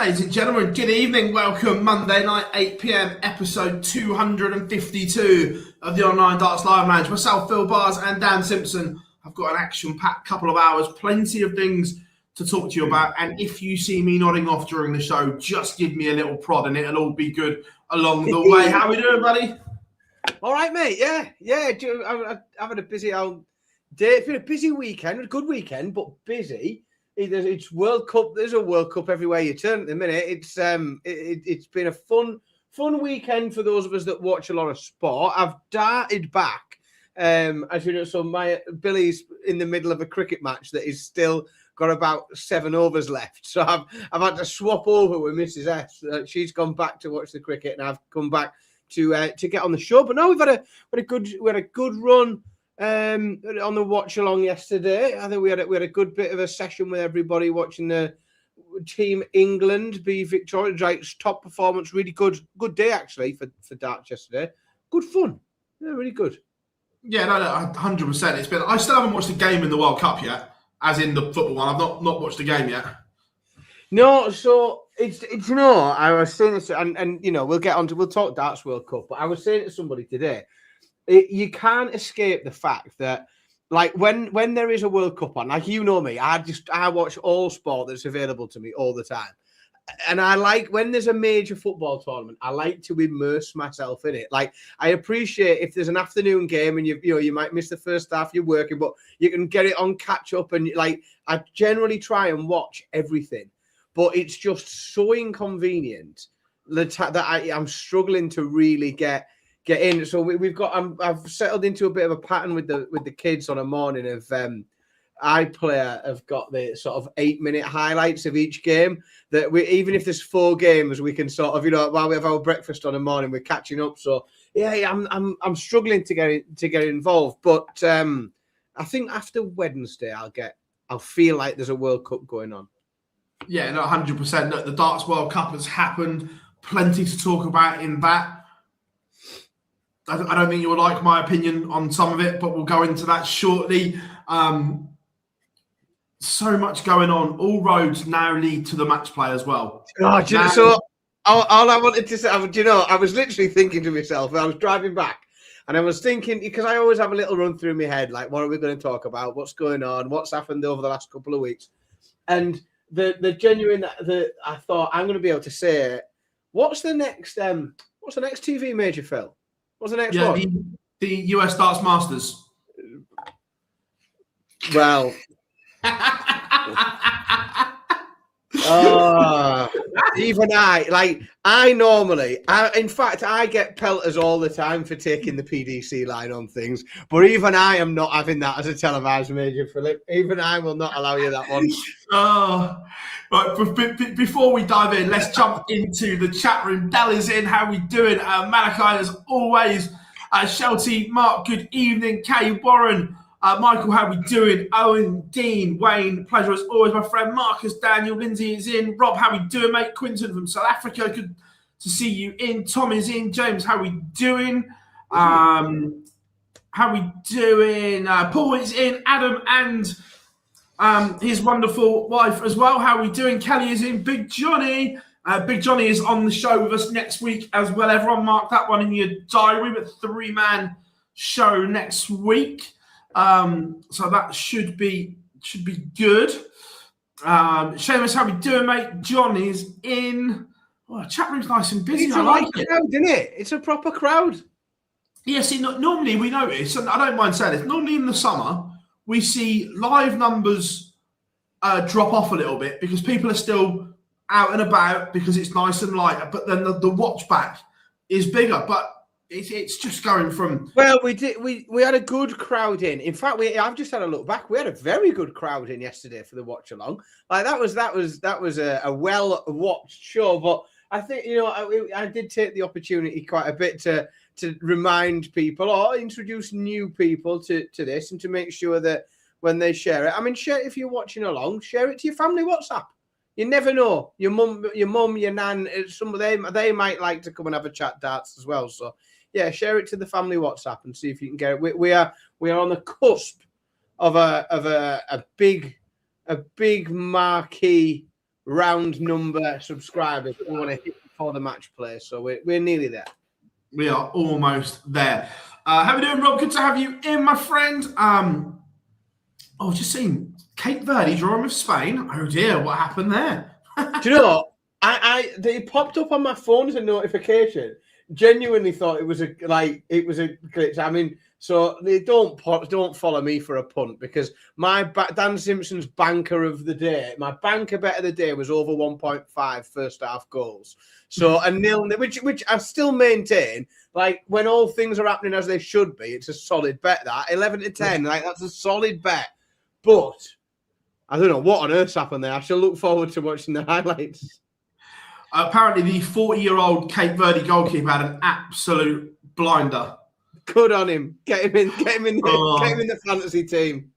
Ladies and gentlemen, good evening. Welcome Monday night, 8 p.m, episode 252 of the Online Darts Live Lounge. Myself, Phil Bars, and Dan Simpson have got an action-packed couple of hours, plenty of things to talk to you about. And if you see me nodding off during the show, just give me a little prod and it'll all be good along the way. How are we doing, buddy? All right, mate. Yeah. I've had a busy old day. It's been a busy weekend, a good weekend, but busy. It's World Cup. There's a World Cup everywhere you turn at the minute. It's been a fun weekend for those of us that watch a lot of sport. I've darted back, as you know. So Billy's in the middle of a cricket match that is still got about 7 overs left. So I've had to swap over with Mrs. S. She's gone back to watch the cricket, and I've come back to get on the show. But no, we had a good run. On the watch along yesterday, I think we had a good bit of a session with everybody watching the Team England be victorious. Like, top performance, really good day actually for darts yesterday. Good fun, yeah, really good. Yeah, no, 100%. It's been. I still haven't watched a game in the World Cup yet, as in the football one. I've not watched a game yet. No, so it's I was saying this, and we'll talk darts World Cup, but I was saying to somebody today. You can't escape the fact that, like, when there is a World Cup on, like, you know me, I watch all sport that's available to me all the time. And I like, when there's a major football tournament, I like to immerse myself in it. Like, I appreciate if there's an afternoon game and you might miss the first half, you're working, but you can get it on catch up. And, like, I generally try and watch everything, but it's just so inconvenient that I'm struggling to really get in. So I've settled into a bit of a pattern with the kids on a morning of iPlayer have got the sort of 8-minute highlights of each game that even if there's 4 games, we can sort of, while we have our breakfast on a morning, we're catching up. So yeah, I'm struggling to get involved, but I think after Wednesday I'll feel like there's a World Cup going on. Yeah, no, 100%. Look, the Darts World Cup has happened. Plenty to talk about in that. I don't think you will like my opinion on some of it, but we'll go into that shortly. So much going on. All roads now lead to the match play as well. Oh, so all I wanted to say, I was literally thinking to myself, I was driving back, and I was thinking, because I always have a little run through my head, like, what are we going to talk about? What's going on? What's happened over the last couple of weeks? And the genuine, I thought, I'm going to be able to say, what's the next TV major, Phil? What's the next one? The US Darts Masters. Well, even in fact, I get pelters all the time for taking the PDC line on things, but even I am not having that as a televised major, Philip. Even I will not allow you that one. Right, before we dive in, let's jump into the chat room. Dell is in. How we doing? Malachi, as always. Shelty, Mark, good evening. Kay, Warren, Michael, how we doing? Owen, Dean, Wayne, pleasure as always, my friend. Marcus, Daniel, Lindsay is in. Rob, how we doing, mate? Quinton from South Africa, good to see you in. Tom is in. James, how we doing? How we doing? Paul is in. Adam and his wonderful wife as well. How are we doing? Kelly is in. Big Johnny. Big Johnny is on the show with us next week as well. Everyone mark that one in your diary, but 3-man show next week. So that should be good. Seamus, how we doing, mate? John is in. Oh, chat room's nice and busy. I like it. Crowd, isn't it? It's a proper crowd. Yeah, see, normally we notice, and I don't mind saying this, normally in the summer, we see live numbers drop off a little bit because people are still out and about because it's nice and light. But then the watch back is bigger. But it's just going from. Well, we had a good crowd in. In fact, I've just had a look back. We had a very good crowd in yesterday for the watch along. Like that was a well watched show. But I think I did take the opportunity quite a bit to remind people or introduce new people to this and to make sure that when they share it, I mean, share if you're watching along, share it to your family WhatsApp. You never know. Your mum, your nan, some of them, they might like to come and have a chat darts as well. So yeah, share it to the family WhatsApp and see if you can get it. We are on the cusp of a big marquee round number subscribers we want to hit before the match play. So we're nearly there. We are almost there. How are we doing, Rob? Good to have you in, my friend. Just seen Cape Verde drawing with Spain. Oh dear, what happened there? Do you know? They popped up on my phone as a notification. Genuinely thought it was a glitch. I mean, so they don't follow me for a punt because Dan Simpson's banker of the day, my banker bet of the day was over 1.5 first half goals. So a nil, which I still maintain. Like when all things are happening as they should be, it's a solid bet. That 11-10, like that's a solid bet. But I don't know what on earth's happened there. I shall look forward to watching the highlights. Apparently, the 40-year-old Cape Verde goalkeeper had an absolute blinder. Good on him. Get him in the fantasy team.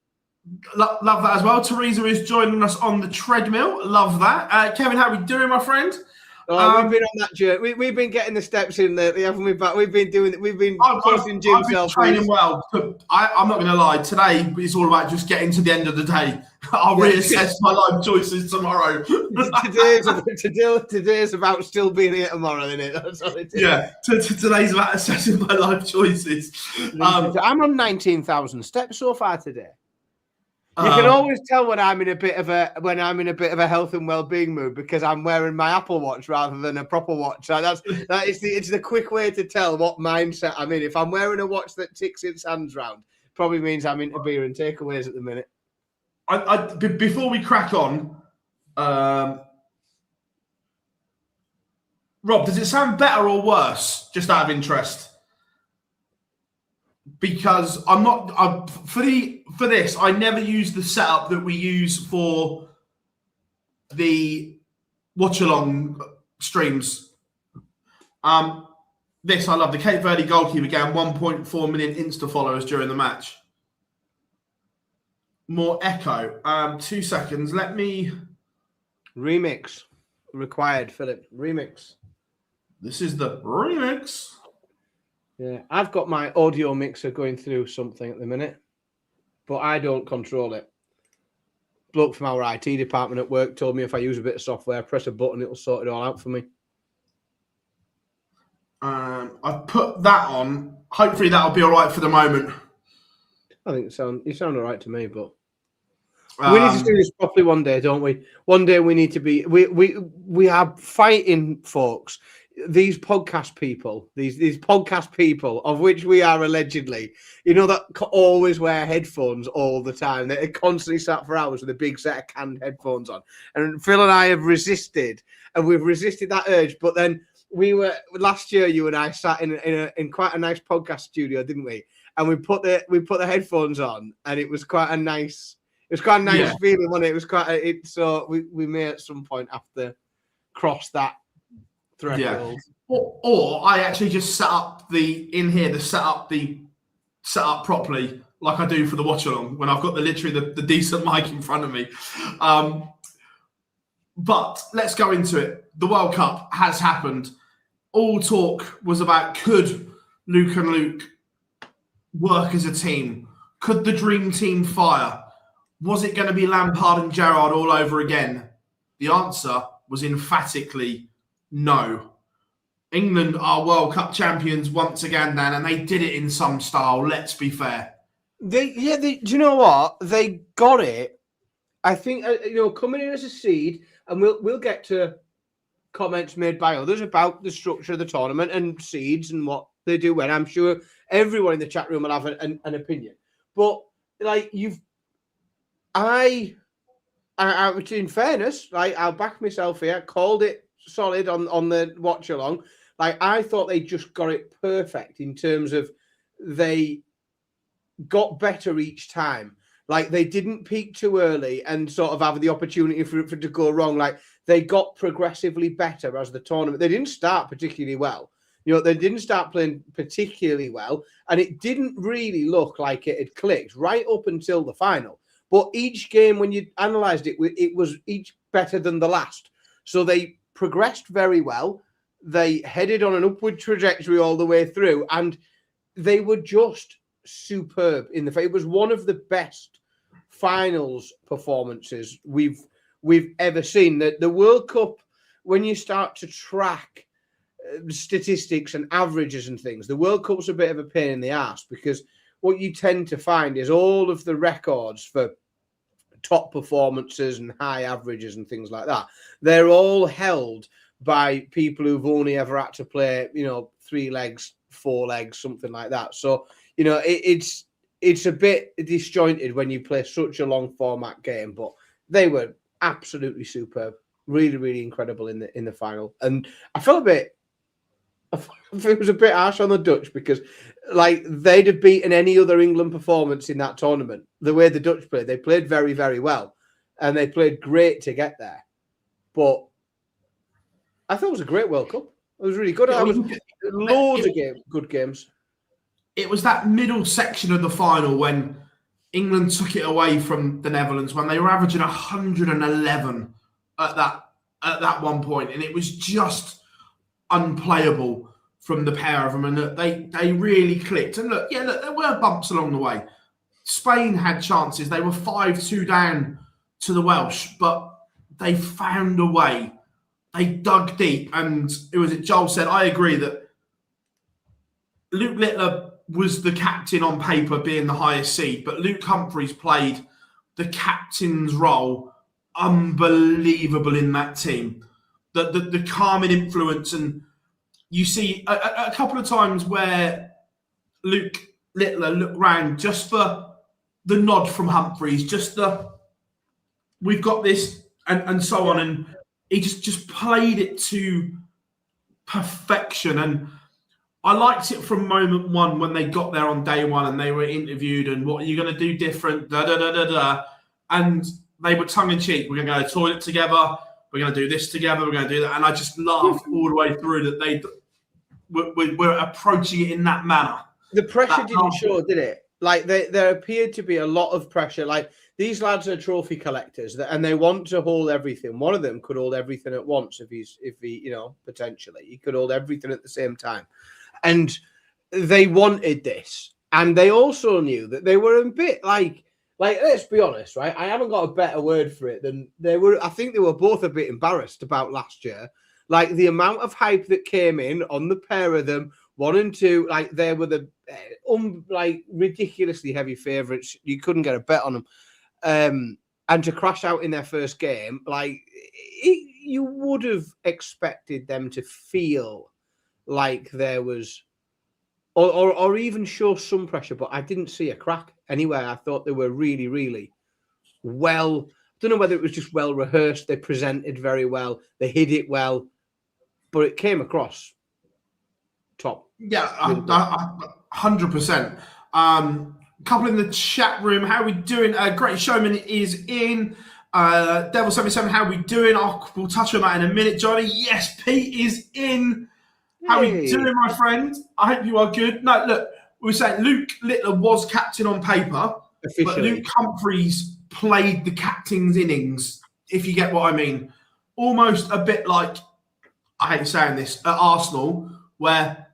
Love that as well. Teresa is joining us on the treadmill. Love that. Kevin, how are we doing, my friend? We've been on that journey. We've been getting the steps in lately, haven't we? But we've been doing it. We've been posting gym selfies. Training well. I'm not going to lie. Today it's all about just getting to the end of the day. I'll reassess my life choices tomorrow. Today's about still being here tomorrow, isn't it? That's all it is. Yeah. Today's about assessing my life choices. I'm on 19,000 steps so far today. You can always tell when I'm in a bit of a health and well-being mood because I'm wearing my Apple Watch rather than a proper watch. So it's the quick way to tell what mindset I'm in. If I'm wearing a watch that ticks its hands round, probably means I'm into beer and takeaways at the minute. Before we crack on, Rob, does it sound better or worse? Just out of interest. Because for this, I never use the setup that we use for the watch along streams. This I love. The Cape Verde goalkeeper gained 1.4 million Insta followers during the match. More echo. 2 seconds. Let me remix required, Philip. Remix. This is the remix. Yeah, I've got my audio mixer going through something at the minute, but I don't control it. Bloke from our IT department at work told me if I use a bit of software, press a button, it'll sort it all out for me. I've put that on. Hopefully that'll be all right for the moment. I think you sound all right to me, but we need to do this properly one day, don't we? One day we need to be. We are fighting, folks. These podcast people, these podcast people, of which we are allegedly, that always wear headphones all the time. They're constantly sat for hours with a big set of canned headphones on. And Phil and I have resisted, and we've resisted that urge. But then last year, you and I sat in quite a nice podcast studio, didn't we? And we put the headphones on, and it was quite a nice. It was quite a nice feeling, wasn't it? It was quite. So we may at some point have to cross that. Yeah. Or I actually just set up the setup properly, like I do for the watch along when I've got the decent mic in front of me. But let's go into it. The World Cup has happened. All talk was about could Luke and Luke work as a team? Could the dream team fire? Was it going to be Lampard and Gerrard all over again? The answer was emphatically no. England are World Cup champions once again, Dan, and they did it in some style. Let's be fair. Do you know what? They got it. I think coming in as a seed, and we'll get to comments made by others about the structure of the tournament and seeds and what they do when. I'm sure everyone in the chat room will have an opinion. But in fairness, I'll back myself here. Called it solid on the watch along. I thought they just got it perfect in terms of they got better each time. They didn't peak too early and sort of have the opportunity for it to go wrong. They got progressively better as the tournament. They didn't start particularly well. They didn't start playing particularly well, and it didn't really look like it had clicked right up until the final. But each game, when you analysed it, it was each better than the last. So they progressed very well. They headed on an upward trajectory all the way through, and they were just superb in the. It was one of the best finals performances we've we've ever seen. The World Cup, when you start to track statistics and averages and things, the World Cup's a bit of a pain in the ass, because what you tend to find is all of the records for top performances and high averages and things like that, they're all held by people who've only ever had to play, 3 legs, 4 legs, something like that. So, it's a bit disjointed when you play such a long format game, but they were absolutely superb, really, really incredible in the final. And I felt it was a bit harsh on the Dutch, because they'd have beaten any other England performance in that tournament. The way the Dutch played, they played very, very well, and they played great to get there. But I thought it was a great World Cup. It was really good. Loads of good games. It was that middle section of the final when England took it away from the Netherlands, when they were averaging 111 at that one point, and it was just unplayable from the pair of them. And look, they really clicked. And look, there were bumps along the way. Spain had chances. They were 5-2 down to the Welsh, but they found a way. They dug deep. And Joel said, I agree that Luke Littler was the captain on paper, being the highest seed, but Luke Humphries played the captain's role unbelievable in that team. The calming influence, and you see a couple of times where Luke Littler looked round just for the nod from Humphries, just we've got this, and so on, and he just played it to perfection. And I liked it from moment one when they got there on day one and they were interviewed, and what are you going to do different, and they were tongue in cheek. We're going to go to the toilet together. We're going to do this together. We're going to do that. And I just laughed all the way through that they were approaching it in that manner. The pressure didn't show, did it? There appeared to be a lot of pressure. These lads are trophy collectors, and they want to hold everything. One of them could hold everything at once if he potentially he could hold everything at the same time. And they wanted this, and they also knew that they were a bit let's be honest, right? I haven't got a better word for it than they were. I think they were both a bit embarrassed about last year. The amount of hype that came in on the pair of them, 1 and 2, they were the ridiculously heavy favourites. You couldn't get a bet on them. And to crash out in their first game, you would have expected them to feel like there was, or even show some pressure, but I didn't see a crack anywhere. I thought they were really, really well. I don't know whether it was just well rehearsed. They presented very well. They hid it well, but it came across top. Yeah, 100%. Couple in the chat room. How we doing? Great Showman is in. Devil77, how we doing? We'll touch on that in a minute. Johnny, yes, Pete is in. How we doing, my friend? I hope you are good. No, look, we were saying Luke Littler was captain on paper, officially, but Luke Humphries played the captain's innings, if you get what I mean. Almost a bit like, I hate saying this, at Arsenal, where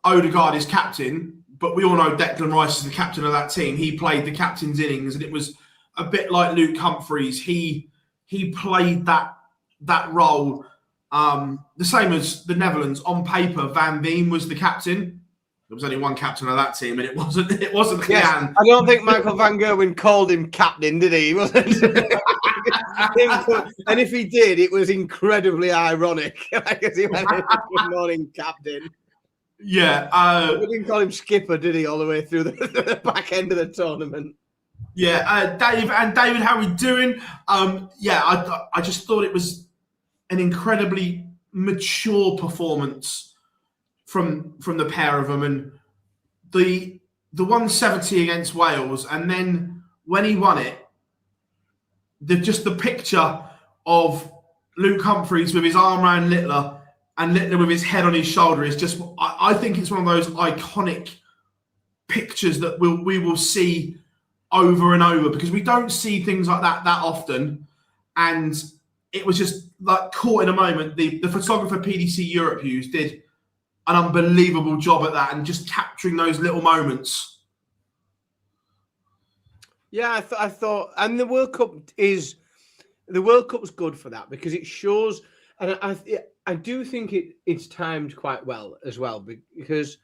Odegaard is captain, but we all know Declan Rice is the captain of that team. He played the captain's innings, and it was a bit like Luke Humphries. He played that role. The same as the Netherlands. On paper, Van Veen was the captain. There was only one captain of that team, and it wasn't yes, Jan. I don't think Michael van Gerwen called him captain, did he? And if he did, it was incredibly ironic. Because he went, "Good morning, captain." Yeah. We didn't call him skipper, did he, all the way through the back end of the tournament? Yeah. David, how are we doing? I just thought it was an incredibly mature performance from the pair of them, and the 170 against Wales, and then when he won it, the picture of Luke Humphries with his arm around Littler and Littler with his head on his shoulder is just, I think it's one of those iconic pictures that we will see over and over, because we don't see things like that often. And it was just caught in a moment. The photographer PDC Europe used did an unbelievable job at that, and just capturing those little moments. Yeah, I thought, and the World Cup is the World Cup's good for that because it shows, and I do think it's timed quite well as well because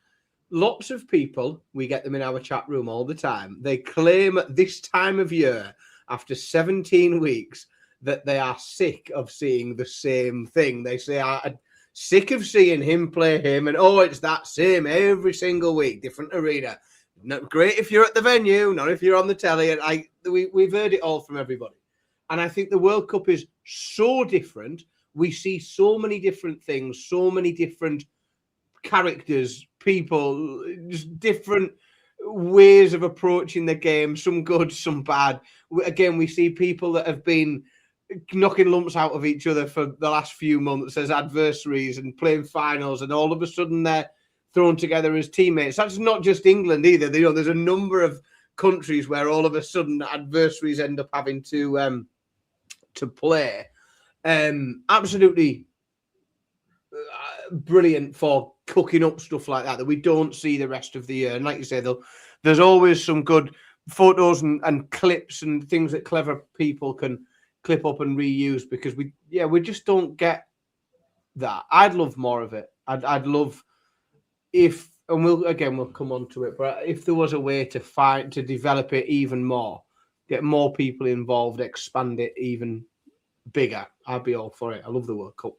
lots of people, we get them in our chat room all the time, they claim at this time of year, after 17 weeks, that they are sick of seeing the same thing. They say, I'm sick of seeing him play him, and it's that same every single week, different arena. Not great if you're at the venue, not if you're on the telly. And we've heard it all from everybody. And I think the World Cup is so different. We see so many different things, so many different characters, people, just different ways of approaching the game, some good, some bad. Again, we see people that have been knocking lumps out of each other for the last few months as adversaries and playing finals, and all of a sudden they're thrown together as teammates. That's not just England either. There's a number of countries where all of a sudden adversaries end up having to play. Absolutely brilliant for cooking up stuff like that we don't see the rest of the year. And like you say, though, there's always some good photos and clips and things that clever people can clip up and reuse because we just don't get that. I'd love more of it. I'd love if, and we'll come on to it, but if there was a way to develop it even more, get more people involved, expand it even bigger, I'd be all for it. I love the World Cup.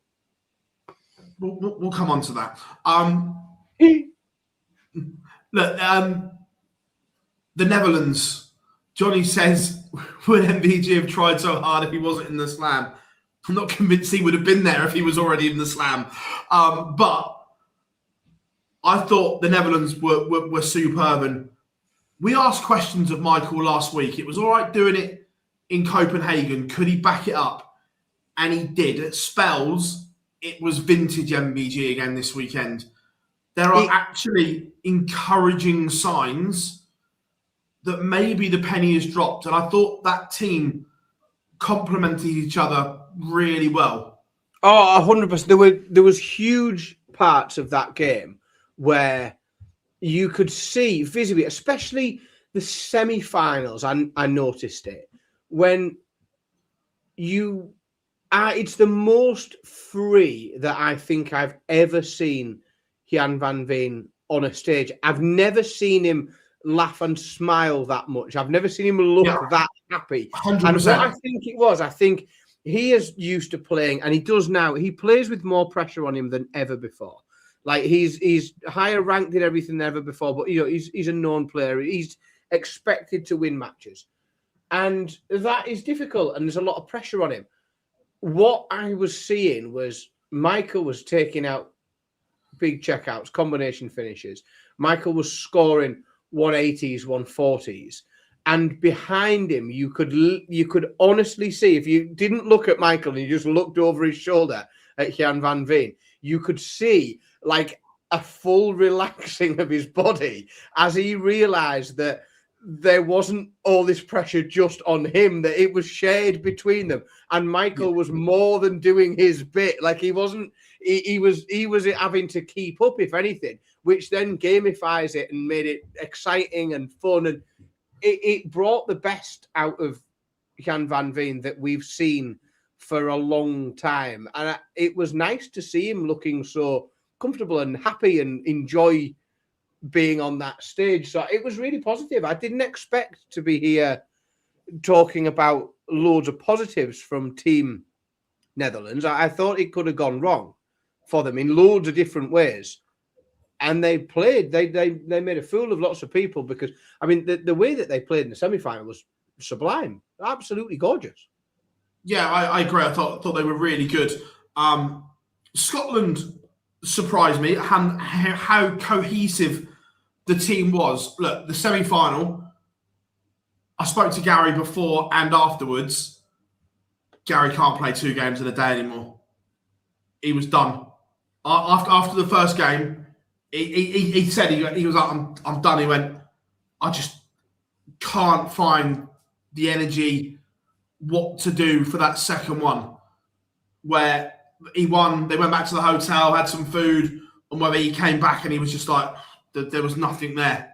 We'll come on to that. Look, the Netherlands. Johnny says, would MVG have tried so hard if he wasn't in the slam? I'm not convinced he would have been there if he was already in the slam. But I thought the Netherlands were superb. And we asked questions of Michael last week. It was all right doing it in Copenhagen. Could he back it up? And he did. At spells, it was vintage MVG again this weekend. There are actually encouraging signs that maybe the penny has dropped. And I thought that team complemented each other really well. Oh, 100%. There was huge parts of that game where you could see visibly, especially the semi-finals, I noticed it, when it's the most free that I think I've ever seen Jan van Veen on a stage. I've never seen him laugh and smile that much. I've never seen him look that happy. 100%. And what I think it was, I think he is used to playing, and he does now. He plays with more pressure on him than ever before. Like he's higher ranked than everything than ever before, but he's a known player. He's expected to win matches, and that is difficult. And there's a lot of pressure on him. What I was seeing was Michael was taking out big checkouts, combination finishes. Michael was scoring 180s, 140s, and behind him you could honestly see, if you didn't look at Michael and you just looked over his shoulder at Jan van Veen, you could see like a full relaxing of his body as he realized that there wasn't all this pressure just on him, that it was shared between them, and Michael was more than doing his bit. Like he was having to keep up, if anything, which then gamifies it and made it exciting and fun, and it brought the best out of Jan van Veen that we've seen for a long time. And it was nice to see him looking so comfortable and happy and enjoy being on that stage. So it was really positive. I didn't expect to be here talking about loads of positives from Team Netherlands. I thought it could have gone wrong for them in loads of different ways. And they played, they made a fool of lots of people because, I mean, the way that they played in the semi-final was sublime, absolutely gorgeous. Yeah, I agree. I thought they were really good. Scotland surprised me how cohesive the team was. Look, the semi-final, I spoke to Gary before and afterwards. Gary can't play 2 games in a day anymore. He was done. After the first game, he said, he was like, I'm done. He went, I just can't find the energy, what to do for that second one, where he won. They went back to the hotel, had some food, and whether he came back and he was just like, there was nothing there.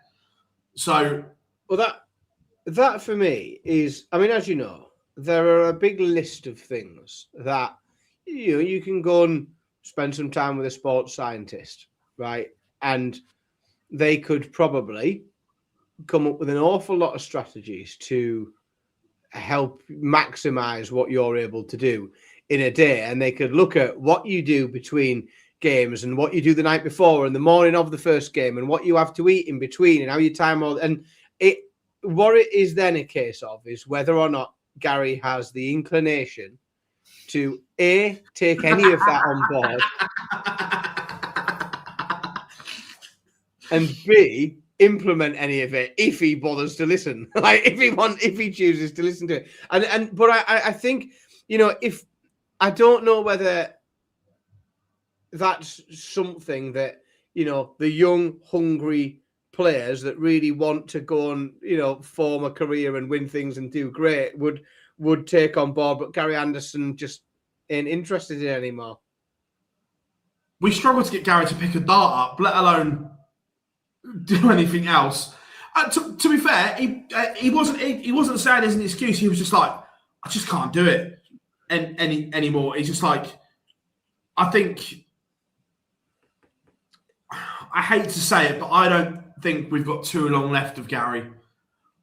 So, well, that for me is, I mean, as you know, there are a big list of things that you can go and spend some time with a sports scientist, right? And they could probably come up with an awful lot of strategies to help maximize what you're able to do in a day. And they could look at what you do between games and what you do the night before and the morning of the first game and what you have to eat in between and how you time all. And what it is then a case of is whether or not Gary has the inclination to A, take any of that on board, and B, implement any of it if he bothers to listen. Like if he chooses to listen to it. But I think, if I don't know whether that's something that, the young, hungry players that really want to go and, form a career and win things and do great would take on board, but Gary Anderson just ain't interested in it anymore. We struggle to get Gary to pick a dart up, let alone do anything else. To be fair, he wasn't saying as an excuse. He was just like, I just can't do it anymore. He's just like, I think, I hate to say it, but I don't think we've got too long left of Gary.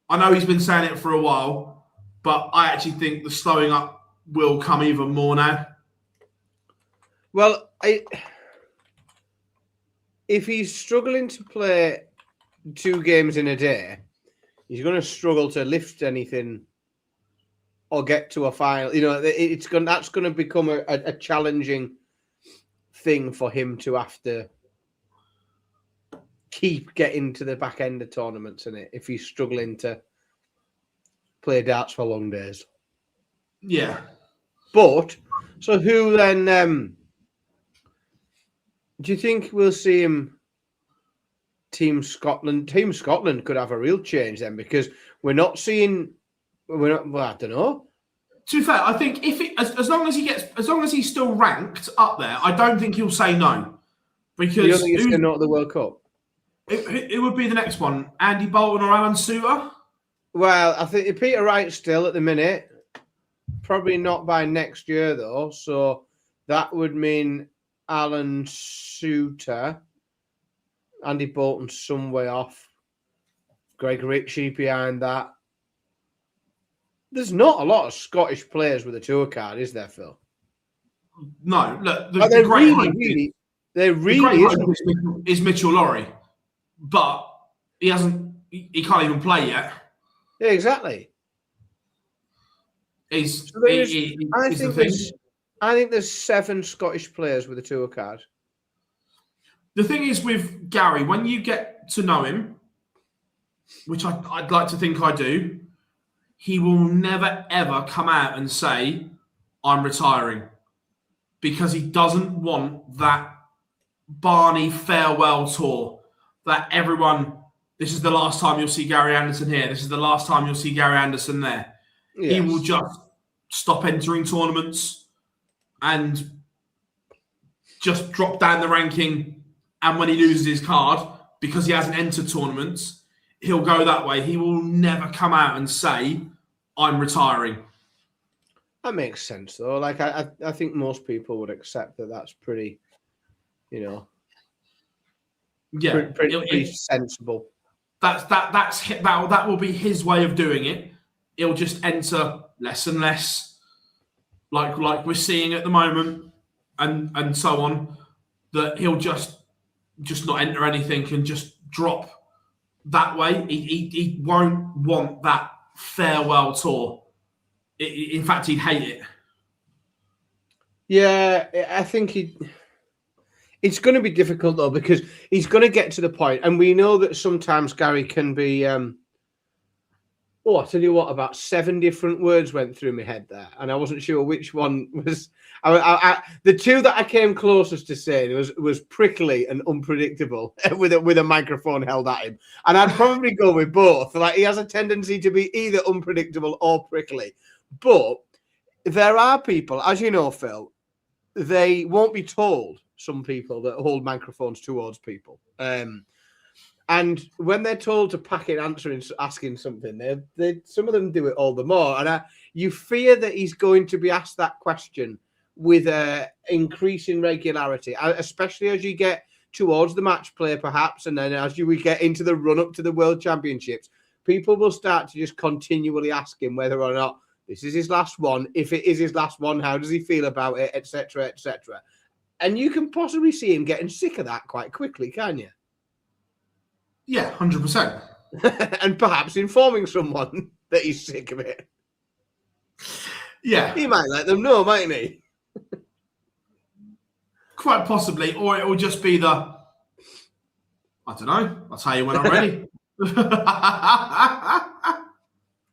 I know he's been saying it for a while, but I actually think the slowing up will come even more now. Well, if he's struggling to play 2 games in a day, he's going to struggle to lift anything or get to a final. That's going to become a challenging thing for him to have to keep getting to the back end of tournaments, isn't it? If he's struggling to play darts for long days. Yeah. But, so who then... do you think we'll see him Team Scotland? Team Scotland could have a real change then, because we're not seeing. Well, I don't know. To be fair, I think as long as he's still ranked up there, I don't think he'll say no. Because you don't think he's going to the World Cup? It would be the next one, Andy Bolton or Alan Suter. Well, I think Peter Wright still at the minute. Probably not by next year though. So that would mean Alan Suter, Andy Bolton some way off, Greg Ritchie behind that. There's not a lot of Scottish players with a tour card, is there, Phil? No, look, the great hope is Mitchell Lawrie, but he can't even play yet. Yeah, exactly. I think there's 7 Scottish players with a tour card. The thing is with Gary, when you get to know him, which I'd like to think I do, he will never, ever come out and say, I'm retiring. Because he doesn't want that Barney farewell tour that everyone, this is the last time you'll see Gary Anderson here, this is the last time you'll see Gary Anderson there. Yes. He will just stop entering tournaments and just drop down the ranking. And when he loses his card, because he hasn't entered tournaments, he'll go that way. He will never come out and say, I'm retiring. That makes sense, though. Like, I think most people would accept that that's pretty, pretty sensible. That will be his way of doing it. He'll just enter less and less, like we're seeing at the moment, and so on. That he'll just not enter anything and just drop that way. He won't want that farewell tour. In fact, he'd hate it. Yeah, I think it's going to be difficult, though, because he's going to get to the point, and we know that sometimes Gary can be... I tell you what, about 7 different words went through my head there, and I wasn't sure which one was... the 2 that I came closest to saying was prickly and unpredictable with a microphone held at him. And I'd probably go with both. Like, he has a tendency to be either unpredictable or prickly. But there are people, as you know, Phil, they won't be told, some people that hold microphones towards people. And when they're told to pack in asking something, they some of them do it all the more. And you fear that he's going to be asked that question with increasing regularity, especially as you get towards the match play, perhaps, and then as we get into the run up to the World Championships, people will start to just continually ask him whether or not this is his last one. If it is his last one, how does he feel about it, etc., etc. And you can possibly see him getting sick of that quite quickly, can you? Yeah, 100%. And perhaps informing someone that he's sick of it. Yeah. He might let them know, mightn't he? Quite possibly. Or it will just be I don't know. I'll tell you when I'm ready.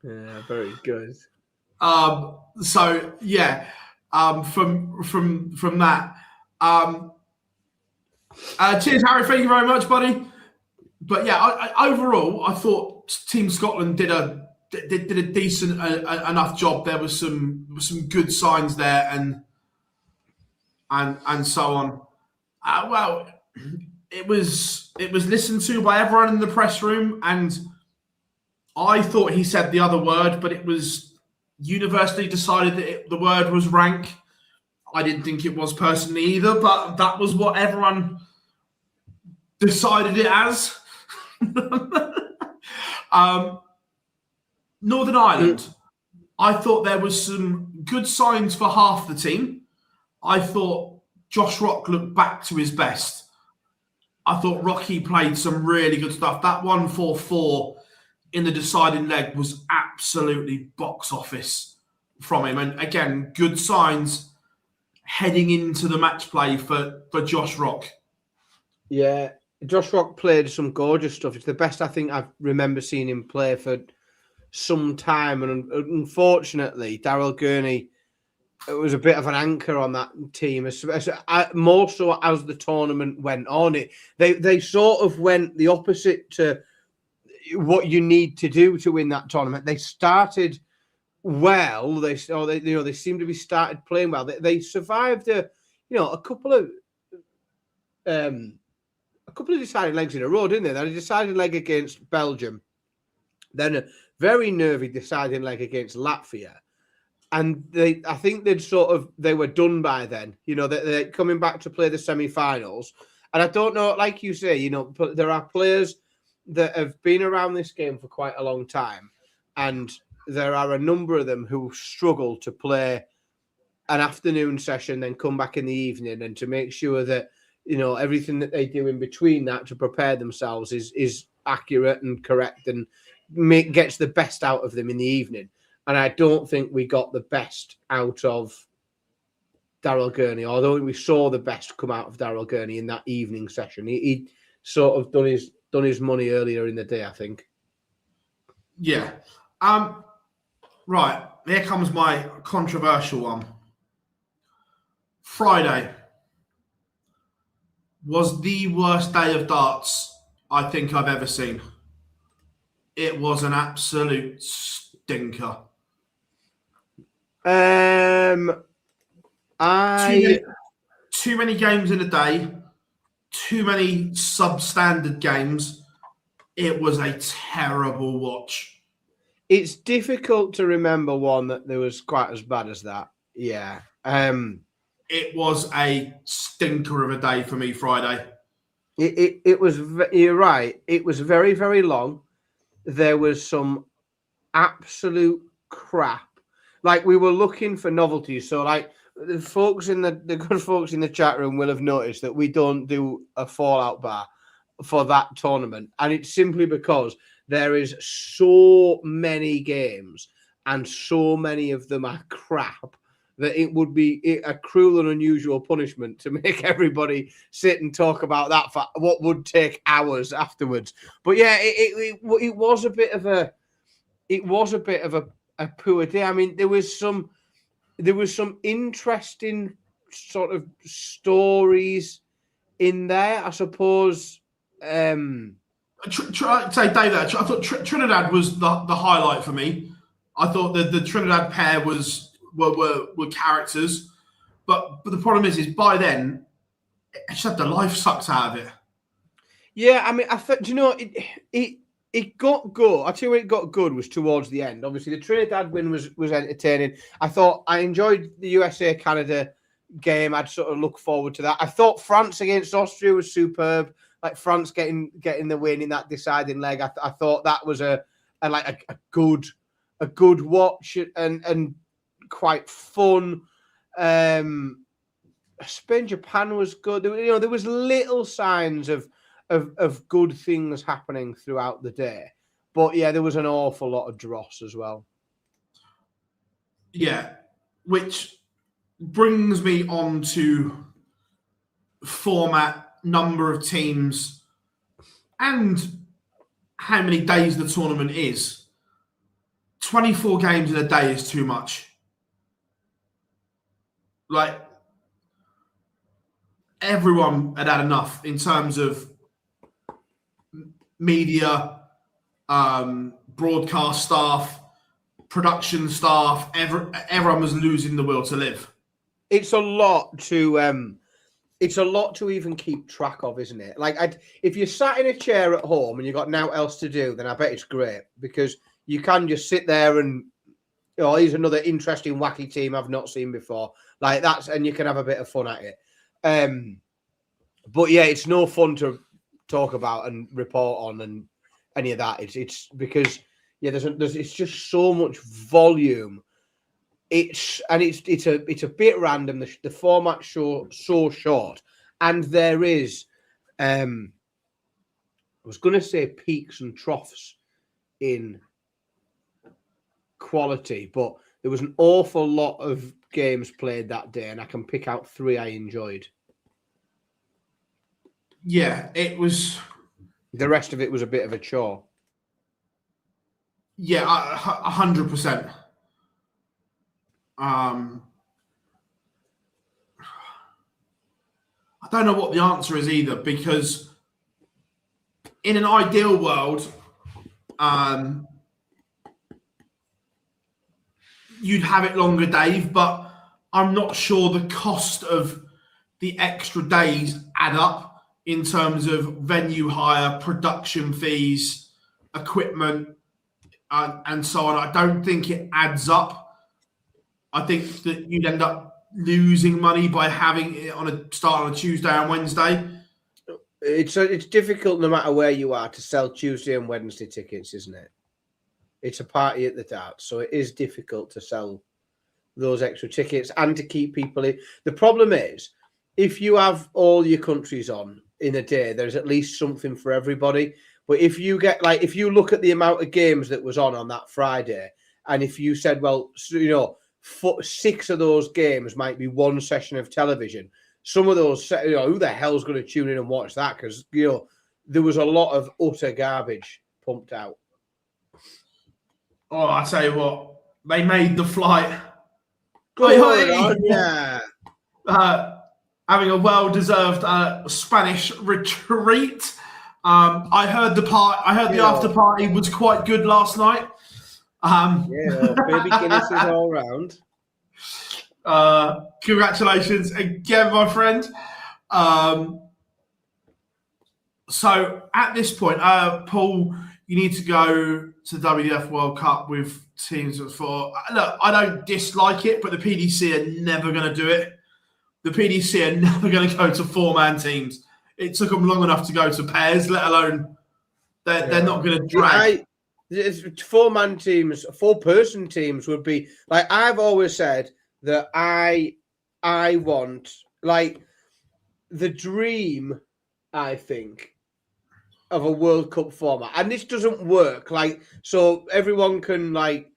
Yeah, very good. So yeah, from that. Cheers, Harry. Thank you very much, buddy. But yeah, I overall, I thought Team Scotland did a decent enough job. There was some good signs there, and so on. Well, it was listened to by everyone in the press room, and I thought he said the other word, but it was universally decided that the word was rank. I didn't think it was personally either, but that was what everyone decided it as. Northern Ireland, I thought there was some good signs for half the team. I thought Josh Rock looked back to his best. I thought Rocky played some really good stuff. That 1-4-4 in the deciding leg was absolutely box office from him. And again, good signs heading into the match play for Josh Rock. Yeah, Josh Rock played some gorgeous stuff. It's the best I think I remember seeing him play for some time. And unfortunately, Daryl Gurney, it was a bit of an anchor on that team, more so as the tournament went on. They sort of went the opposite to what you need to do to win that tournament. They started well. They seem to be started playing well. They survived a couple of deciding legs in a row, didn't they? They had a deciding leg against Belgium, then a very nervy deciding leg against Latvia. And I think they were done by then. They're coming back to play the semi-finals. And I don't know, like you say, there are players that have been around this game for quite a long time. And there are a number of them who struggle to play an afternoon session, then come back in the evening, and to make sure that, everything that they do in between that to prepare themselves is accurate and correct and gets the best out of them in the evening. And I don't think we got the best out of Daryl Gurney, although we saw the best come out of Daryl Gurney in that evening session. He sort of done his money earlier in the day, I think. Yeah. Right. Here comes my controversial one. Friday was the worst day of darts I think I've ever seen. It was an absolute stinker. Too many games in a day, too many substandard games. It was a terrible watch. It's difficult to remember one that there was quite as bad as that. Yeah. It was a stinker of a day for me Friday. It was, you're right. It was very, very long. There was some absolute crap. Like, we were looking for novelties. So, like, the good folks in the chat room will have noticed that we don't do a Fallout bar for that tournament. And it's simply because there is so many games and so many of them are crap that it would be a cruel and unusual punishment to make everybody sit and talk about that for what would take hours afterwards. But yeah, it was a bit of a poor day. I mean, there was some interesting sort of stories in there, I suppose. David, I thought Trinidad was the highlight for me. I thought the Trinidad pair were characters, but the problem is by then it just had the life sucked out of it. Yeah, I mean, I thought, you know, it got good. I tell you where it got good was towards the end. Obviously, the Trinidad win was entertaining. I enjoyed the USA Canada game. I'd sort of look forward to that. I thought France against Austria was superb. Like France getting the win in that deciding leg. I thought that was a good watch and quite fun. Spain Japan was good. You know, there was little signs of good things happening throughout the day. But yeah, there was an awful lot of dross as well. Yeah, which brings me on to format, number of teams, and how many days the tournament is. 24 games in a day is too much. Like, everyone had enough in terms of media, broadcast staff, production staff. Everyone was losing the will to live. It's a lot to even keep track of, isn't it? Like, if you're sat in a chair at home and you've got nothing else to do, then I bet it's great because you can just sit there and, you know, here's another interesting, wacky team I've not seen before. Like and you can have a bit of fun at it. But yeah, it's no fun to talk about and report on and any of that. It's because it's just so much volume. It's a bit random. The format's so short, and there is I was going to say peaks and troughs in quality, but there was an awful lot of games played that day, and I can pick out 3 I enjoyed. Yeah, it was. The rest of it was a bit of a chore. Yeah, 100%. I don't know what the answer is either, because in an ideal world, you'd have it longer, Dave, but I'm not sure the cost of the extra days add up in terms of venue hire, production fees, equipment, and so on. I don't think it adds up. I think that you'd end up losing money by having it start on a Tuesday and Wednesday. It's difficult no matter where you are to sell Tuesday and Wednesday tickets, isn't it? It's a party at the darts, so it is difficult to sell those extra tickets and to keep people in. The problem is, if you have all your countries on in a day, there's at least something for everybody. But if you if you look at the amount of games that was on that Friday, and if you said, well, you know, 6 of those games might be one session of television, some of those, you know, who the hell's going to tune in and watch that? Because, you know, there was a lot of utter garbage pumped out. Oh, I tell you what, they made the flight. Yeah. Having a well-deserved Spanish retreat. I heard the after party was quite good last night. Baby Guinness is all round. Congratulations again, my friend. So at this point, Paul, you need to go to the WDF World Cup with teams for. Look, I don't dislike it, but the PDC are never going to do it. The PDC are never going to go to 4-man teams. It took them long enough to go to pairs, let alone they're not going to drag. 4-man teams, 4-person teams would be like, I've always said that I want, like, the dream, I think, of a World Cup format, and this doesn't work, like, so everyone can like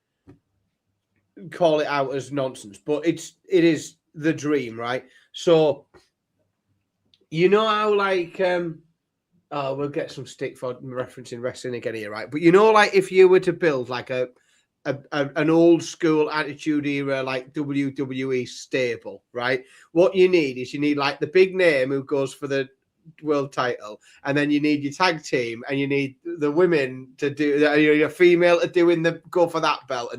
call it out as nonsense, but it is the dream, right? So you know how like we'll get some stick for referencing wrestling again here, right? But you know, like, if you were to build like an old school attitude era like WWE stable, right? What you need is like the big name who goes for the world title, and then you need your tag team, and you need the women to do your female to go for that belt.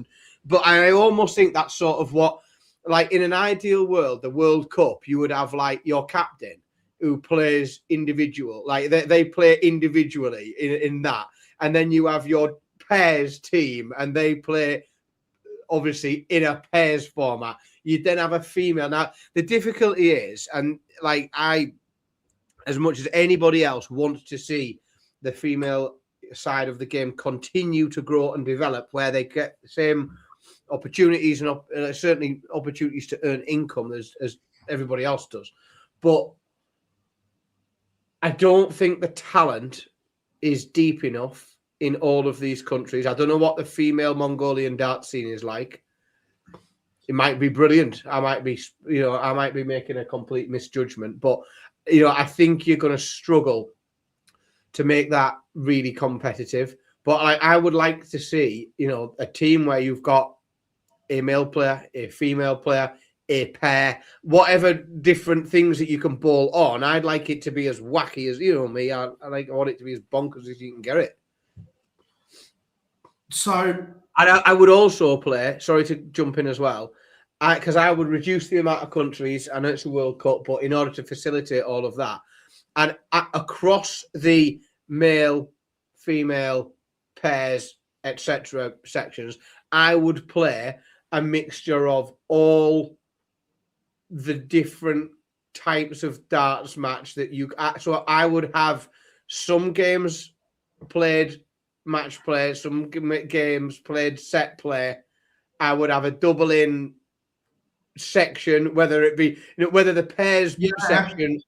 But I almost think that's sort of what, like, in an ideal world, the World Cup, you would have like your captain, who plays individual, like they play individually in that, and then you have your pairs team, and they play obviously in a pairs format. You then have a female. Now the difficulty is, and like I, as much as anybody else, wants to see the female side of the game continue to grow and develop, where they get the same opportunities and certainly opportunities to earn income as everybody else does. But I don't think the talent is deep enough in all of these countries. I don't know what the female Mongolian dart scene is like. It might be brilliant. I might be making a complete misjudgment, but I think you're going to struggle to make that really competitive. But I would like to see, a team where you've got a male player, a female player, a pair, whatever different things that you can ball on. I'd like it to be as wacky as, me. I want it to be as bonkers as you can get it. So I would also play, sorry to jump in as well, because I would reduce the amount of countries. I know it's a World Cup, but in order to facilitate all of that, and across the male, female, pairs, etc. sections, I would play a mixture of all the different types of darts match that you. So I would have some games played match play, some games played set play. I would have a double in section, whether it be whether the pairs section.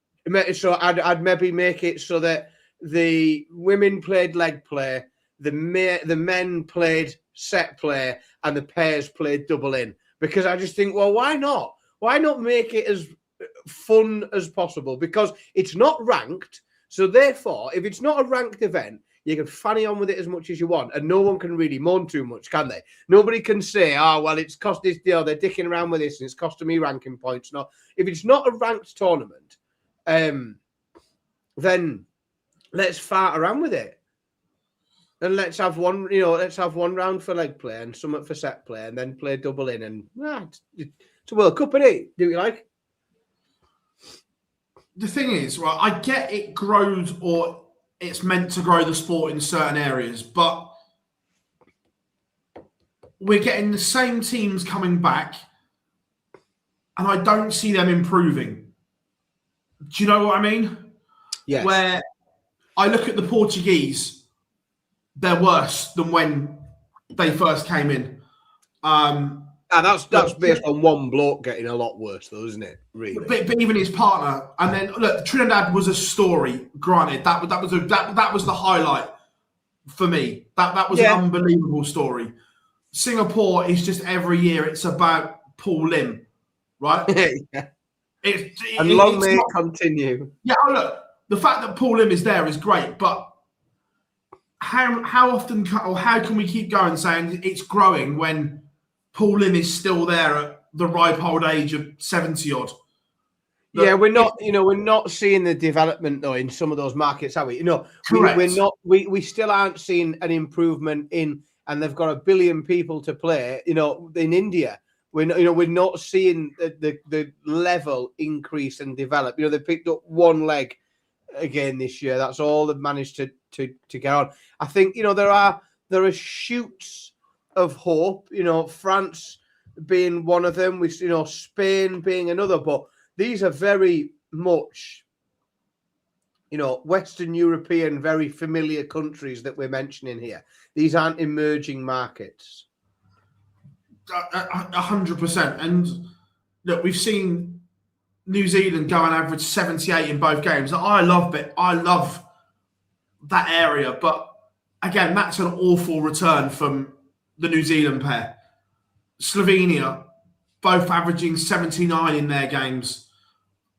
So I'd maybe make it so that the women played leg play, the men played set play, and the pairs played double in. Because I just think, well, why not? Why not make it as fun as possible? Because it's not ranked. So therefore, if it's not a ranked event, you can fanny on with it as much as you want, and no one can really moan too much, can they? Nobody can say, "Oh, well, it's cost this deal. They're dicking around with this, and it's costing me ranking points." No, if it's not a ranked tournament, then let's fart around with it, and let's have one. Let's have one round for leg play and something for set play, and then play double in. And it's a World Cup, isn't it? Do you like? The thing is, right? I get it grows or it's meant to grow the sport in certain areas, but we're getting the same teams coming back, and I don't see them improving. Do you know what I mean? Yes. Where I look at the Portuguese, they're worse than when they first came in. That's based on one bloke getting a lot worse, though, isn't it? Really, but even his partner, and then look, Trinidad was a story. Granted, that was the highlight for me. That was an unbelievable story. Singapore is just every year it's about Paul Lim, right? Long may it continue. Yeah, look, the fact that Paul Lim is there is great, but how often or how can we keep going saying it's growing when Paul Lim is still there at the ripe old age of 70 odd? Yeah, we're not seeing the development though in some of those markets, are we? Correct. We still aren't seeing an improvement in, and they've got 1 billion people to play. In India, we're not seeing the level increase and develop. They picked up one leg again this year. That's all they've managed to get on. I think there are shoots of hope. France being one of them. We Spain being another, but these are very much Western European, very familiar countries that we're mentioning here. These aren't emerging markets. 100%. And look, we've seen New Zealand go on average 78 in both games. I love that area, but again, that's an awful return from the New Zealand pair. Slovenia, both averaging 79 in their games.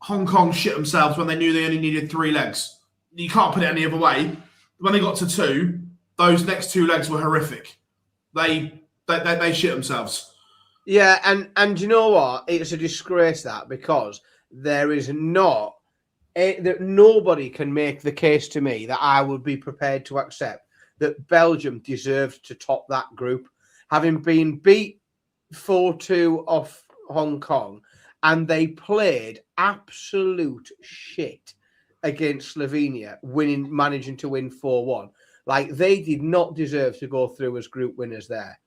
Hong Kong shit themselves when they knew they only needed 3 legs. You can't put it any other way. When they got to 2, those next 2 legs were horrific. They shit themselves. Yeah, and you know what? It's a disgrace because there is not that nobody can make the case to me that I would be prepared to accept that Belgium deserved to top that group, having been beat 4-2 off Hong Kong, and they played absolute shit against Slovenia, managing to win 4-1. Like, they did not deserve to go through as group winners there.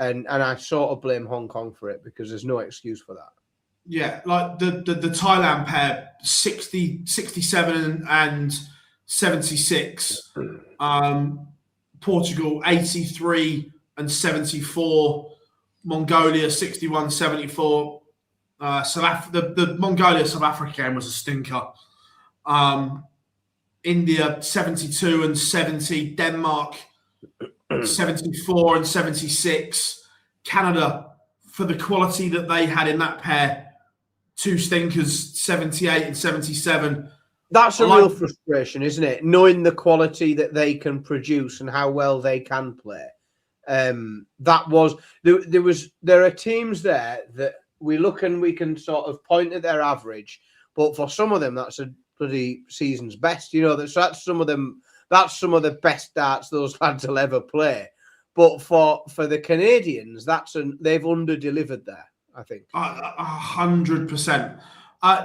And I sort of blame Hong Kong for it because there's no excuse for that. Yeah, like the Thailand pair, 60, 67 and 76. Portugal, 83 and 74. Mongolia, 61, 74. The Mongolia-South Africa game was a stinker. India, 72 and 70. Denmark, 74 and 76. Canada, for the quality that they had in that pair, 2 stinkers, 78 and 77. That's a real frustration, isn't it? Knowing the quality that they can produce and how well they can play. There are teams there that we look and we can sort of point at their average, but for some of them, that's a bloody season's best. You know, that's some of them. That's some of the best darts those lads will ever play. But for the Canadians, they've under-delivered there, I think. 100%.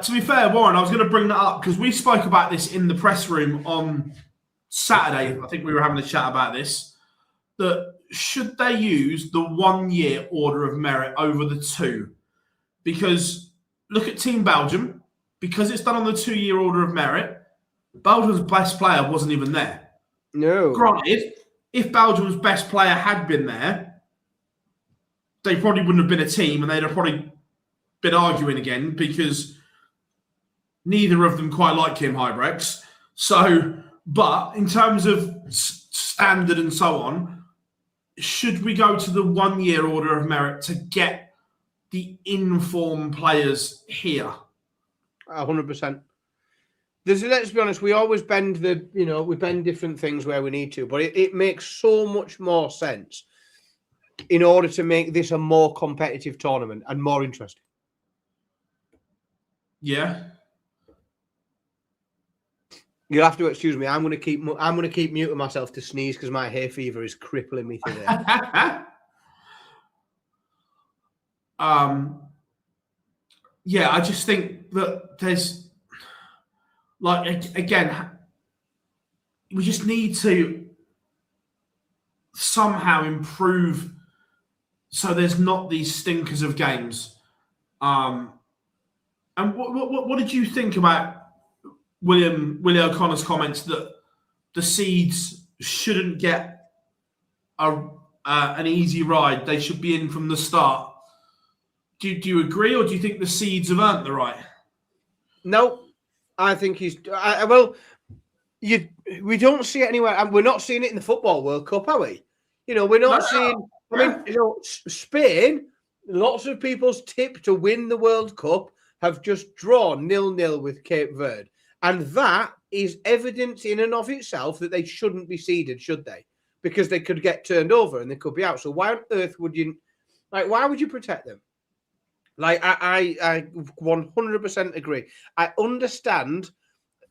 To be fair, Warren, I was going to bring that up because we spoke about this in the press room on Saturday. I think we were having a chat about this. That should they use the 1-year order of merit over the 2? Because look at Team Belgium. Because it's done on the 2-year order of merit, Belgium's best player wasn't even there. No. Granted, if Belgium's best player had been there, they probably wouldn't have been a team and they'd have probably been arguing again because neither of them quite like Kim Hybrex. So, but in terms of standard and so on, should we go to the 1-year order of merit to get the in-form players here? 100%. Let's be honest, we always bend we bend different things where we need to, but it makes so much more sense in order to make this a more competitive tournament and more interesting. Yeah. You'll have to excuse me. I'm going to keep muting myself to sneeze because my hay fever is crippling me today. Yeah, I just think that there's, like, again, we just need to somehow improve so there's not these stinkers of games. And what did you think about Willie O'Connor's comments that the seeds shouldn't get an easy ride? They should be in from the start. Do you agree, or do you think the seeds have earned the right? No, I think he's. We don't see it anywhere, and we're not seeing it in the Football World Cup, are we? You know, we're not seeing. I mean, you know, Spain. Lots of people's tip to win the World Cup have just drawn 0-0 with Cape Verde, and that is evidence in and of itself that they shouldn't be seeded, should they? Because they could get turned over and they could be out. So why on earth would you? Like, why would you protect them? Like, I 100% agree. I understand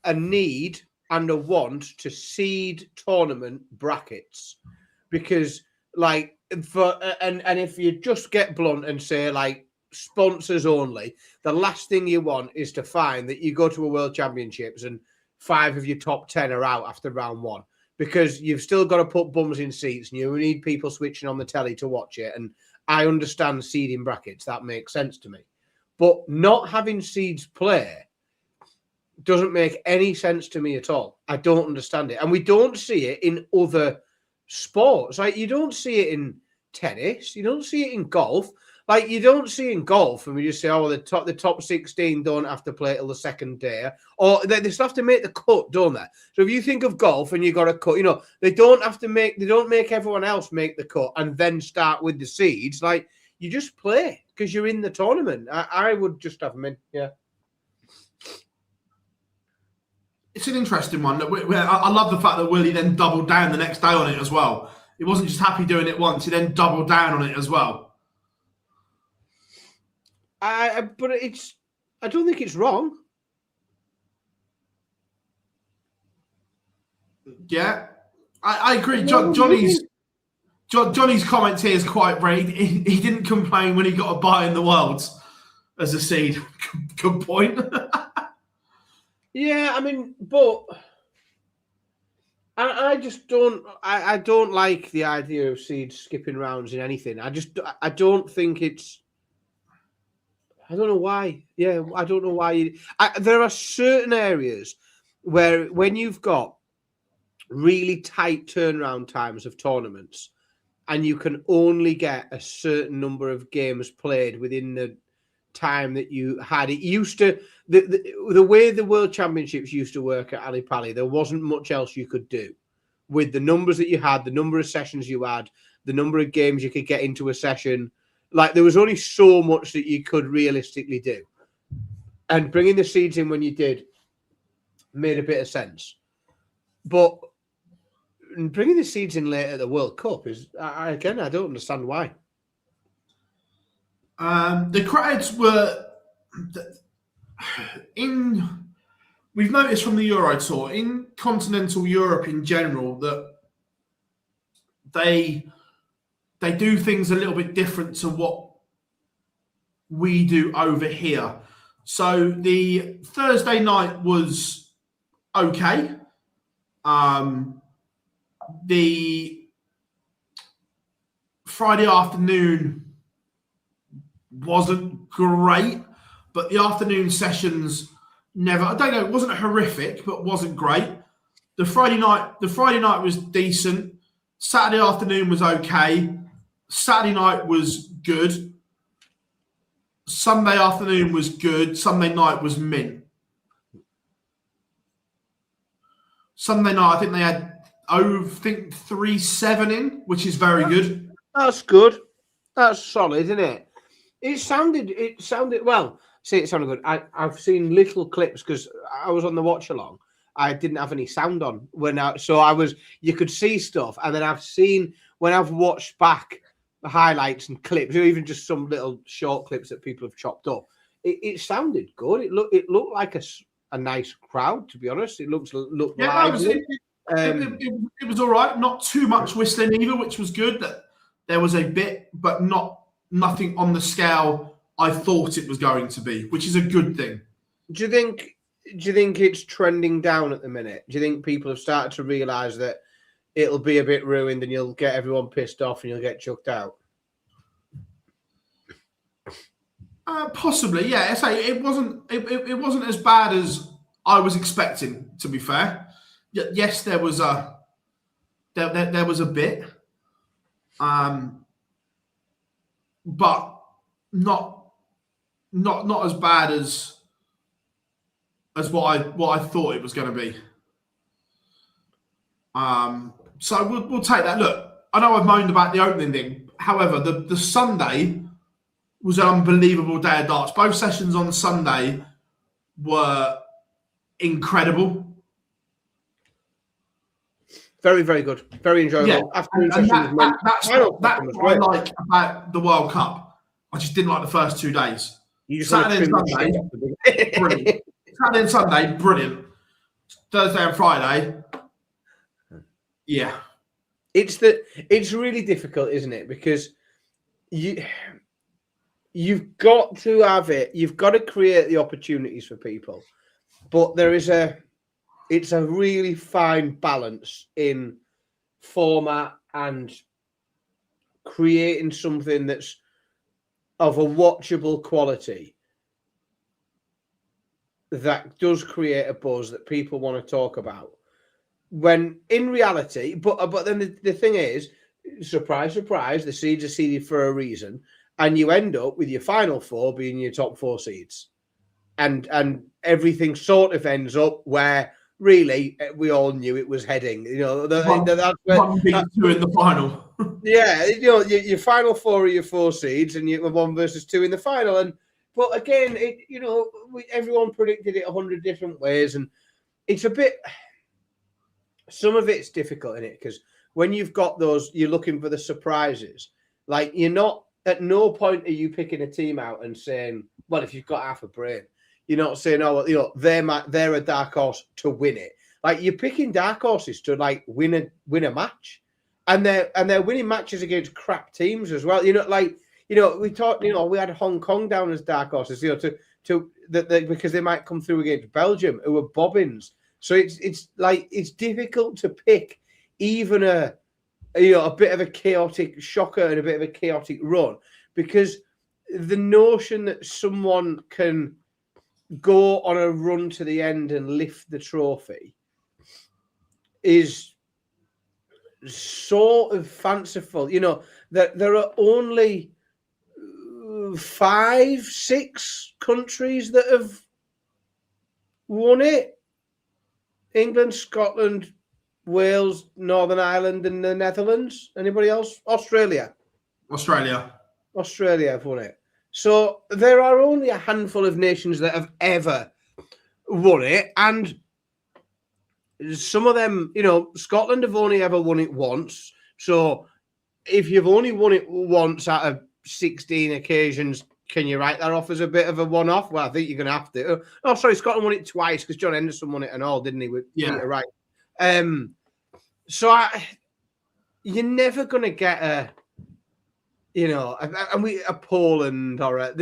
a need and a want to seed tournament brackets because, like, and if you just get blunt and say, like, sponsors only, the last thing you want is to find that you go to a World Championships and 5 of your top 10 are out after round 1 because you've still got to put bums in seats and you need people switching on the telly to watch it. And I understand seeding brackets. That makes sense to me. But not having seeds play doesn't make any sense to me at all. I don't understand it. And we don't see it in other sports. Like, you don't see it in tennis. You don't see it in golf. Like, you don't see in golf, and we just say, oh, the top 16 don't have to play till the second day. Or they still have to make the cut, don't they? So if you think of golf and you got a cut, you know, they don't make everyone else make the cut and then start with the seeds. Like, you just play because you're in the tournament. I would just have them in, yeah. It's an interesting one. I love the fact that Willie then doubled down the next day on it as well. He wasn't just happy doing it once, he then doubled down on it as well. But I don't think it's wrong. Yeah, I agree. Johnny's comment here is quite right. He didn't complain when he got a bye in the Worlds as a seed. Good point. Yeah, I mean, but I just don't. I don't like the idea of seeds skipping rounds in anything. I don't think it's. I don't know why. Yeah, I don't know why. There are certain areas where when you've got really tight turnaround times of tournaments, and you can only get a certain number of games played within the time that you had. It used to the way the World Championships used to work at Ali Pali, there wasn't much else you could do with the numbers that you had, the number of sessions you had, the number of games you could get into a session. Like there was only so much that you could realistically do, and bringing the seeds in when you did made a bit of sense. But bringing the seeds in late at the World Cup is again, I don't understand why. The crowds were in. We've noticed from the Euro Tour in continental Europe in general that they do things a little bit different to what we do over here. So the Thursday night was okay. The Friday afternoon wasn't great, but the afternoon sessions never. I don't know. It wasn't horrific, but wasn't great. The Friday night was decent. Saturday afternoon was okay. Saturday night was good. Sunday afternoon was good. Sunday night was mint. Sunday night, I think they had 3-7 in, which is very good. That's good. That's solid, isn't it? It sounded well. See, it sounded good. I've seen little clips because I was on the watch along. I didn't have any sound on you could see stuff, and then I've seen when I've watched back the highlights and clips, or even just some little short clips that people have chopped up. It sounded good. It looked like a nice crowd, to be honest. It looked lively. It was all right. Not too much whistling either, which was good. That there was a bit, but nothing on the scale I thought it was going to be, which is a good thing. Do you think it's trending down at the minute? Do you think people have started to realise that it'll be a bit ruined and you'll get everyone pissed off and you'll get chucked out? Possibly, yeah. I say it wasn't as bad as I was expecting. To be fair, yes, there was a bit, but not as bad as what I thought it was going to be. So we'll take that. Look, I know I've moaned about the opening thing. However, the Sunday was an unbelievable day of darts. Both sessions on Sunday were incredible. Very, very good. Very enjoyable. Yeah, that's what I like about the World Cup. I just didn't like the first 2 days. Saturday and Sunday, brilliant. Saturday and Sunday, brilliant. Thursday and Friday, yeah. It's really difficult, isn't it? Because you've got to have it. You've got to create the opportunities for people, but it's a really fine balance in format and creating something that's of a watchable quality that does create a buzz that people want to talk about. When in reality, but then the thing is, surprise, surprise, the seeds are seeded for a reason, and you end up with your final four being your top four seeds, and everything sort of ends up where really we all knew it was heading. You know, one beat two in the final. Yeah, you know, your final four are your four seeds, and you have 1 versus 2 in the final. But again, everyone predicted it 100 different ways, and it's a bit. Some of it's difficult in it because when you've got those, you're looking for the surprises. Like you're not at no point are you picking a team out and saying, "Well, if you've got half a brain," you're not saying, "Oh, well, you know, they're a dark horse to win it." Like you're picking dark horses to like win a match, and they're winning matches against crap teams as well. You know, like we talked. You know, we had Hong Kong down as dark horses. You know, to because they might come through against Belgium, who are bobbins. So it's difficult to pick even a bit of a chaotic shocker and a bit of a chaotic run, because the notion that someone can go on a run to the end and lift the trophy is sort of fanciful. That there are only 5, 6 countries that have won it: England, Scotland, Wales, Northern Ireland, and the Netherlands. Anybody else? Australia have won it. So there are only a handful of nations that have ever won it, and some of them, Scotland have only ever won it once. So if you've only won it once out of 16 occasions, can you write that off as a bit of a one-off? Well, I think you're going to have to. Oh, sorry, Scotland won it twice because John Henderson won it and all, didn't he? With Peter Wright. So you're never going to get a Poland or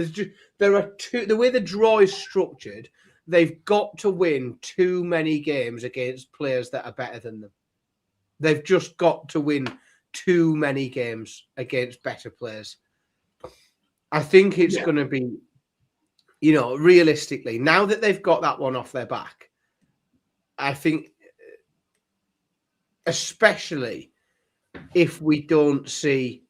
there are two. The way the draw is structured, they've got to win too many games against players that are better than them. They've just got to win too many games against better players. I think it's going to be, realistically, now that they've got that one off their back, I think, especially if we don't see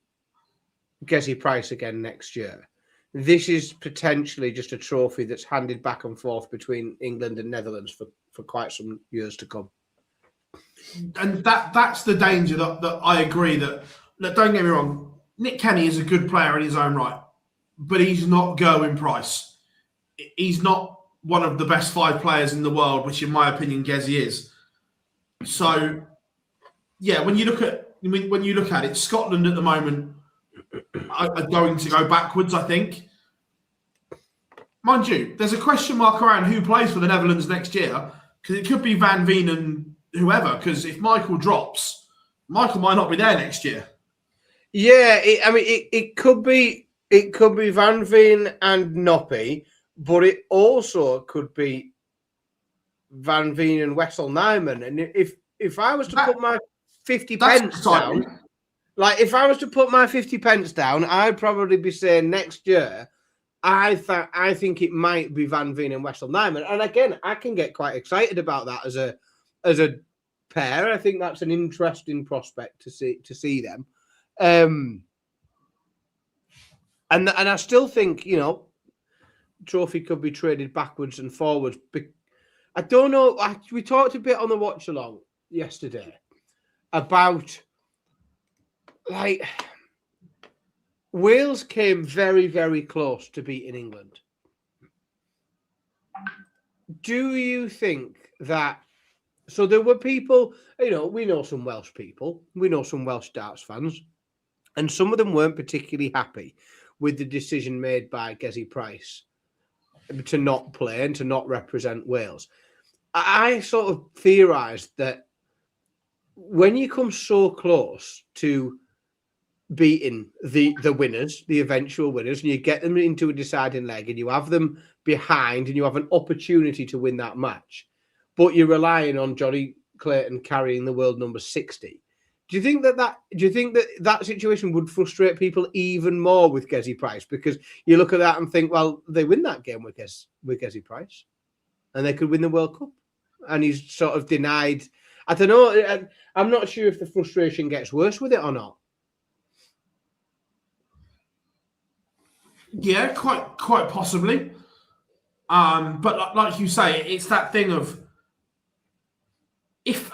Gezi Price again next year, this is potentially just a trophy that's handed back and forth between England and Netherlands for quite some years to come. And that's the danger that I agree that don't get me wrong, Nick Kenny is a good player in his own right, but he's not Gerwyn Price. He's not one of the best 5 players in the world, which in my opinion Gezi is. So yeah, when you look at it, Scotland at the moment are going to go backwards, I think. Mind you, there's a question mark around who plays for the Netherlands next year, because it could be Van Veen and whoever, because if Michael drops, Michael might not be there next year. Yeah, it could be Van Veen and Noppy, but it also could be Van Veen and Wessel Nijman. And if I was to put my 50 pence down, if I was to put my 50 pence down, I'd probably be saying next year, I think it might be Van Veen and Wessel Nijman. And again, I can get quite excited about that as a pair. I think that's an interesting prospect to see them. And I still think, trophy could be traded backwards and forwards. I don't know. We talked a bit on the watch along yesterday about Wales came very, very close to beating England. Do you think that? So there were people, we know some Welsh people, we know some Welsh darts fans, and some of them weren't particularly happy with the decision made by Gezi Price to not play and to not represent Wales. I sort of theorised that when you come so close to beating the winners, the eventual winners, and you get them into a deciding leg and you have them behind and you have an opportunity to win that match, but you're relying on Johnny Clayton carrying the world number 60. Do you think that situation would frustrate people even more with Gezi Price? Because you look at that and think, well, they win that game with Gezi Price and they could win the World Cup. And he's sort of denied. I don't know. I'm not sure if the frustration gets worse with it or not. Yeah, quite possibly. But like you say, it's that thing of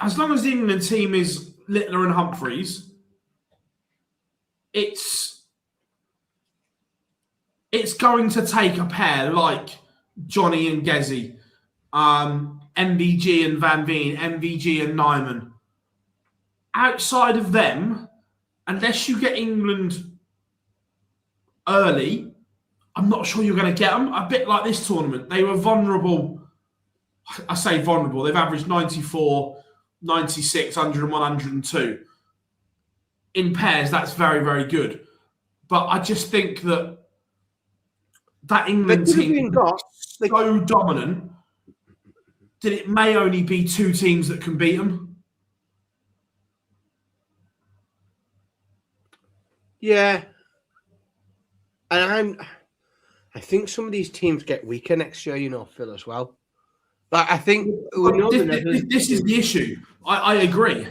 as long as the England team is Littler and Humphreys, it's going to take a pair like Johnny and Gezi, MVG and Van Veen, MVG and Nijman. Outside of them, unless you get England early, I'm not sure you're going to get them. A bit like this tournament. They were vulnerable. I say vulnerable. They've averaged 94, 96, 101, 102. In pairs, that's very, very good. But I just think that that England team is they, so dominant that it may only be 2 teams that can beat them. Yeah. And I think some of these teams get weaker next year, Phil, as well. Like, I think this is the issue. I agree.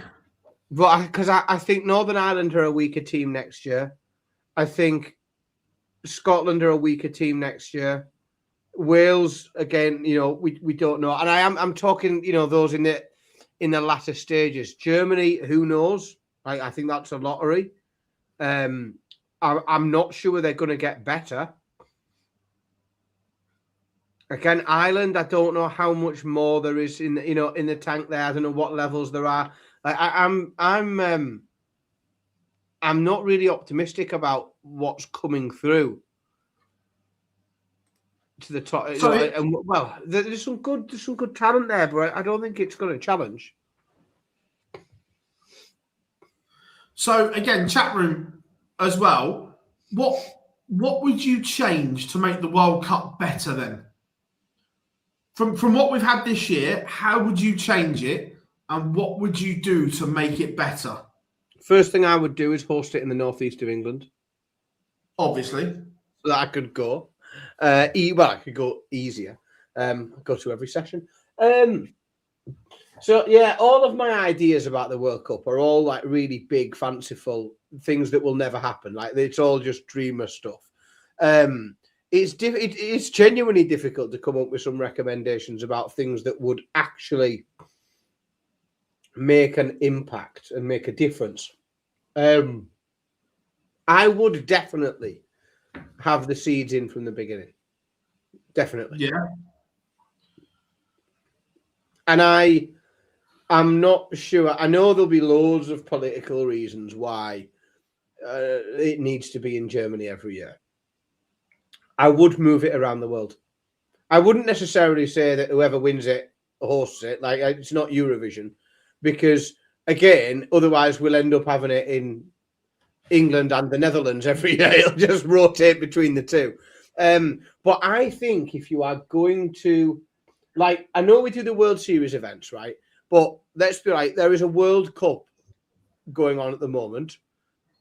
But because I think Northern Ireland are a weaker team next year. I think Scotland are a weaker team next year. Wales, again, we don't know. And I'm talking, those in the latter stages. Germany, who knows? I think that's a lottery. I'm not sure they're going to get better. Again, Ireland, I don't know how much more there is in the tank there. I don't know what levels there are. I'm not really optimistic about what's coming through to the top. There's some good talent there, but I don't think it's going to challenge. So again, chat room as well. What would you change to make the World Cup better then? From what we've had this year, how would you change it, and what would you do to make it better? First thing I would do is host it in the northeast of England. Obviously. So that I could go. I could go easier. Go to every session. So, yeah, all of my ideas about the World Cup are all like really big, fanciful things that will never happen. Like, it's all just dreamer stuff. It's genuinely difficult to come up with some recommendations about things that would actually make an impact and make a difference. I would definitely have the seeds in from the beginning. Definitely. Yeah. And I'm not sure. I know there'll be loads of political reasons why it needs to be in Germany every year. I would move it around the world. I wouldn't necessarily say that whoever wins it hosts it. Like, it's not Eurovision, because again, otherwise we'll end up having it in England and the Netherlands every year. It'll just rotate between the two. But I think if you are going to, like, I know we do the World Series events, right? But let's be right, there is a World Cup going on at the moment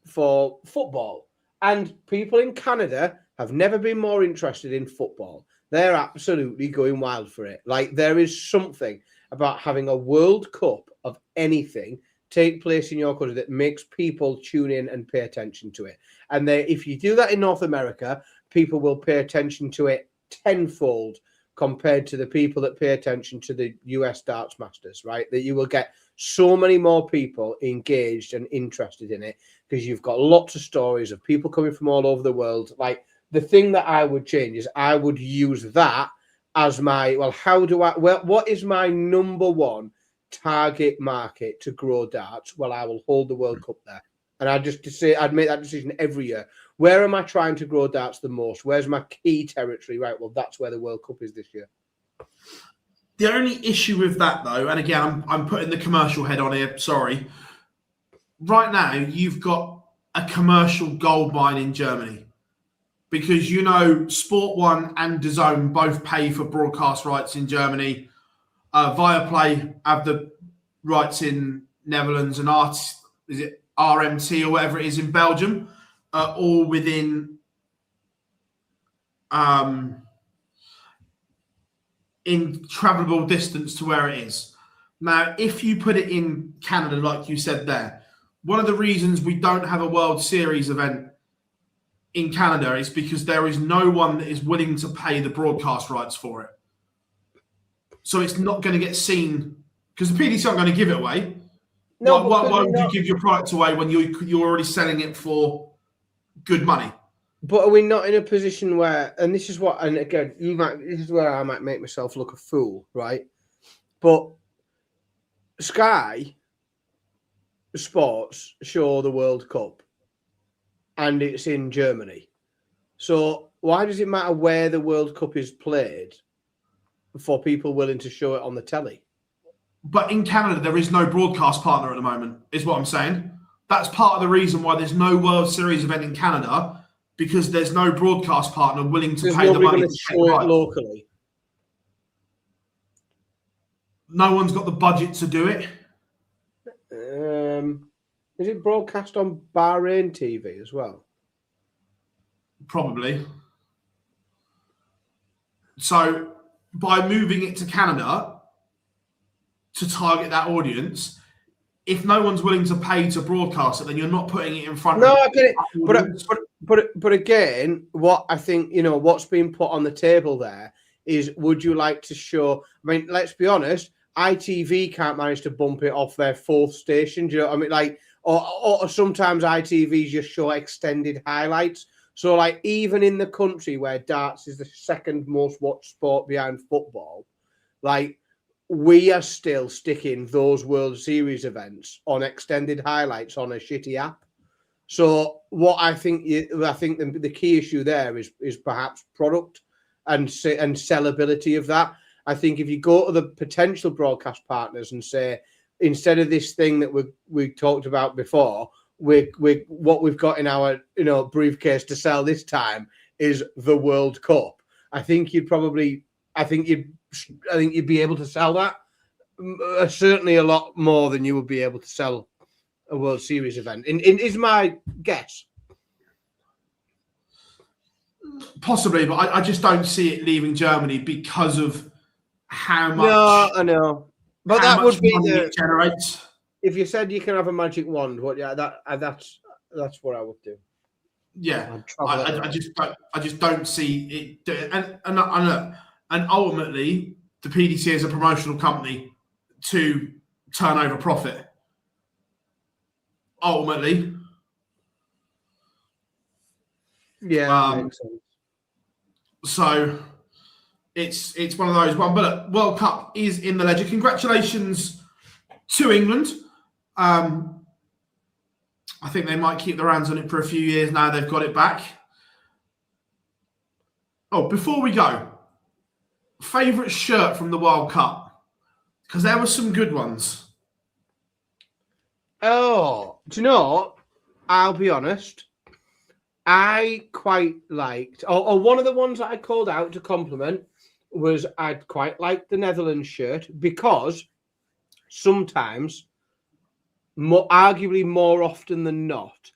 for football. And people in Canada have never been more interested in football. They're absolutely going wild for it. Like, there is something about having a World Cup of anything take place in your country that makes people tune in and pay attention to it. And if you do that in North America, people will pay attention to it tenfold compared to the people that pay attention to the US Darts Masters, right? That you will get so many more people engaged and interested in it because you've got lots of stories of people coming from all over the world. Like, the thing that I would change is I would use that as my, what is my number one target market to grow darts? Well, I will hold the World Cup there. And I'd make that decision every year. Where am I trying to grow darts the most? Where's my key territory? Right, well, that's where the World Cup is this year. The only issue with that, though, and again, I'm putting the commercial head on here, sorry. Right now, you've got a commercial gold mine in Germany because, Sport 1 and DAZN both pay for broadcast rights in Germany. Viaplay have the rights in Netherlands, and is it RMT or whatever it is in Belgium, all within in travelable distance to where it is. Now, if you put it in Canada, like you said there, one of the reasons we don't have a World Series event in Canada is because there is no one that is willing to pay the broadcast rights for it. So it's not going to get seen because the PDC aren't going to give it away. No, why would you give your product away when you're already selling it for good money? But are we not in a position where, and this is where I might make myself look a fool, right? But Sky Sports show the World Cup and it's in Germany. So why does it matter where the World Cup is played for people willing to show it on the telly? But in Canada, there is no broadcast partner at the moment, is what I'm saying. That's part of the reason why there's no World Series event in Canada, because there's no broadcast partner willing to There's pay the nobody money going to to get show it right. locally. No one's got the budget to do it. Is it broadcast on Bahrain TV as well? Probably. So by moving it to Canada to target that audience, if no one's willing to pay to broadcast it, then you're not putting it in front No, of I get it. audience. But again, what I think, what's being put on the table there is, would you like to show? I mean, let's be honest. ITV can't manage to bump it off their fourth station. Do you know what I mean? Like, or sometimes ITV just show extended highlights. So, like, even in the country where darts is the second most watched sport behind football, like, we are still sticking those World Series events on extended highlights on a shitty app. So, what I think the key issue there is perhaps product and sellability of that. I think if you go to the potential broadcast partners and say, instead of this thing that we talked about before, we what we've got in our briefcase to sell this time is the World Cup. I think you'd be able to sell that certainly a lot more than you would be able to sell a World Series event. Is my guess. Possibly, but I just don't see it leaving Germany because of how much. No, I know, but that would be it generates. If you said you can have a magic wand, that's what I would do. Yeah, I just don't see it, and ultimately the PDC is a promotional company to turn over profit. Ultimately, yeah, makes sense. So it's one of those one. But look, World Cup is in the ledger. Congratulations to England. I think they might keep their hands on it for a few years now. They've got it back. Oh, before we go, favourite shirt from the World Cup? Because there were some good ones. Oh, do you know? I'll be honest. I quite liked, or one of the ones that I called out to compliment was I'd quite liked the Netherlands shirt, because sometimes, arguably more often than not,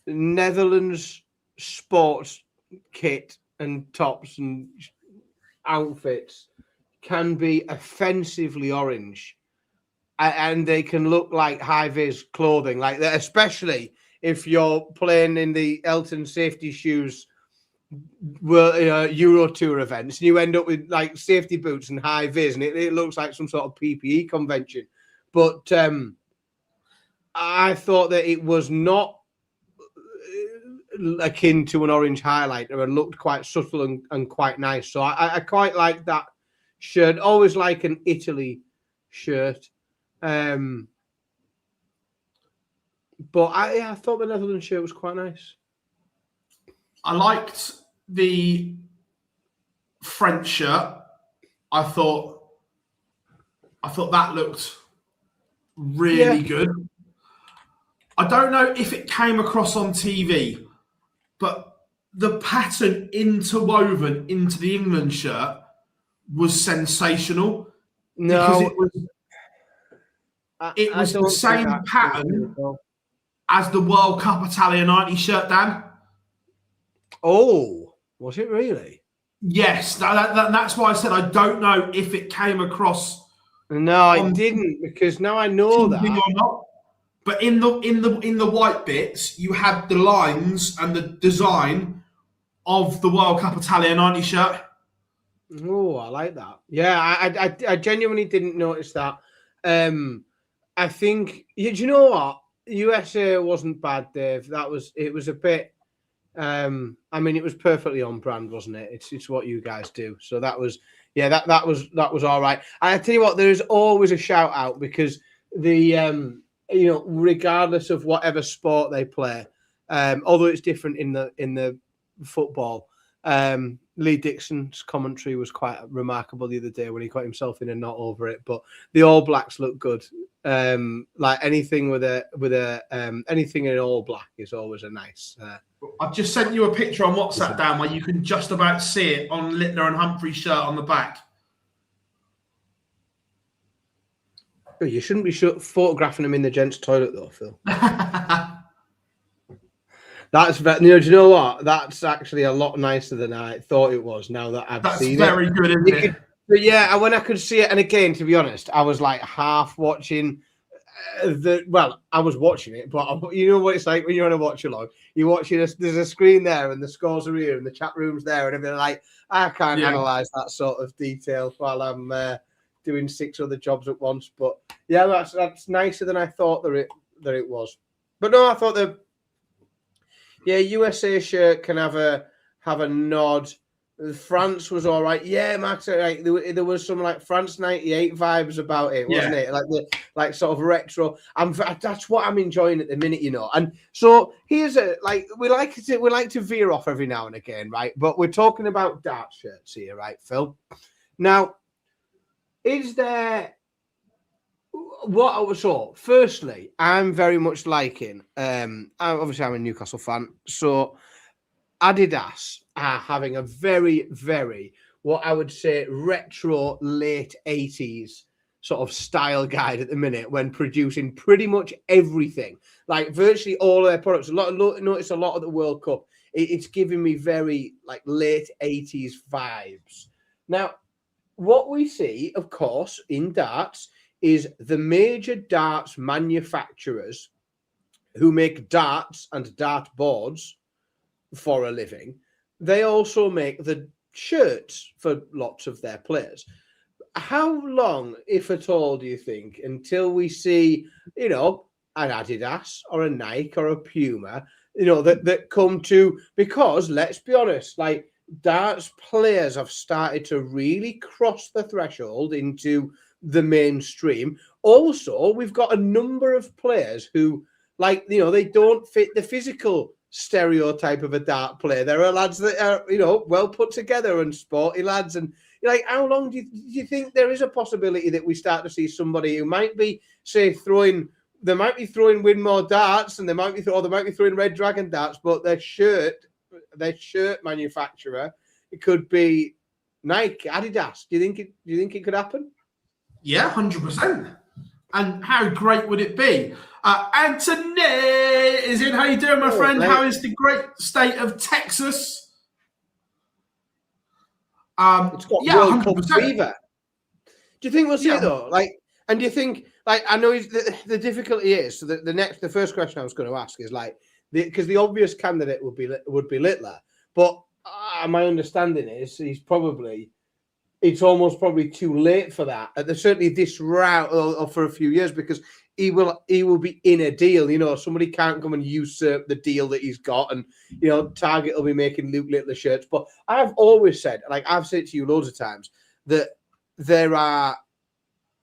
Netherlands sports kit and tops and outfits can be offensively orange, and they can look like high-vis clothing, like that, especially if you're playing in the Elton safety shoes Euro Tour events, and you end up with like safety boots and high vis, and it looks like some sort of PPE convention. But I thought that it was not akin to an orange highlighter and looked quite subtle and quite nice. So I quite like that shirt. Always like an Italy shirt. But I thought the Netherlands shirt was quite nice. I liked the French shirt. I thought that looked really good. I don't know if it came across on TV, but the pattern interwoven into the England shirt was sensational. No, because it was the same pattern as the World Cup Italia 90 shirt, Dan. Oh, was it really? Yes, that's why I said I don't know if it came across. No, it didn't, because now I know that. Or not. But in the white bits, you had the lines and the design of the World Cup Italia 90 shirt. Oh, I like that. Yeah, I genuinely didn't notice that. I think, do you know what? USA wasn't bad, Dave. It was a bit. I mean, it was perfectly on brand, wasn't it? It's what you guys do. So that was that was all right. I tell you what, there is always a shout out, because the regardless of whatever sport they play, although it's different in the football. Lee Dixon's commentary was quite remarkable the other day when he got himself in a knot over it. But the All Blacks look good. Like anything with anything in All Black is always a nice. I've just sent you a picture on WhatsApp, Dan, where you can just about see it on Littler and Humphrey's shirt on the back. You shouldn't be photographing them in the gents' toilet, though, Phil. That's do you know what? That's actually a lot nicer than I thought it was. Now that I've seen it, that's very good, isn't it? But yeah, when I could see it, and again, to be honest, I was like half watching. I was watching it, but you know what it's like when you're on a watch along. You're watching there's a screen there, and the scores are here, and the chat room's there, and everything. Like, I can't analyze that sort of detail while I'm doing 6 other jobs at once. But yeah, that's nicer than I thought that it was. But no, I thought the USA shirt can have a nod. France was all right. Yeah, Max. Like, there was some like France '98 vibes about it, wasn't it? Like sort of retro. That's what I'm enjoying at the minute, you know. And so here's we like to veer off every now and again, right? But we're talking about dart shirts here, right, Phil? Now, is there firstly, I'm very much liking. Obviously, I'm a Newcastle fan, so Adidas are having a very, very, what I would say, retro late 80s sort of style guide at the minute when producing pretty much everything, like virtually all of their products. Notice a lot of the World Cup, it's giving me very like late 80s vibes. Now, what we see, of course, in darts is the major darts manufacturers who make darts and dart boards for a living. They also make the shirts for lots of their players. How long, if at all, do you think, until we see, you know, an Adidas or a Nike or a Puma, you know, that come to, because let's be honest, like darts players have started to really cross the threshold into the mainstream. Also, we've got a number of players who, like, you know, they don't fit the physical stereotype of a dart player. There are lads that are, you know, well put together and sporty lads. And like, how long do you think there is a possibility that we start to see somebody who might be, say, throwing Winmore darts, and they might be throwing Red Dragon darts, but their shirt manufacturer, it could be Nike, Adidas. Do you think it could happen? Yeah, 100%. And how great would it be? Anthony is in. How you doing, my friend? Mate. How is the great state of Texas? It's got World Cup fever. Do you think we'll see it though? Like, and do you think, like, I know the difficulty is, so the first question I was going to ask is like, because the obvious candidate would be Littler, but my understanding is it's almost probably too late for that. Certainly this route or for a few years, because he will be in a deal. You know, somebody can't come and usurp the deal that he's got, and you know, Target will be making Luke Littler shirts. But I've always said, like I've said to you loads of times, that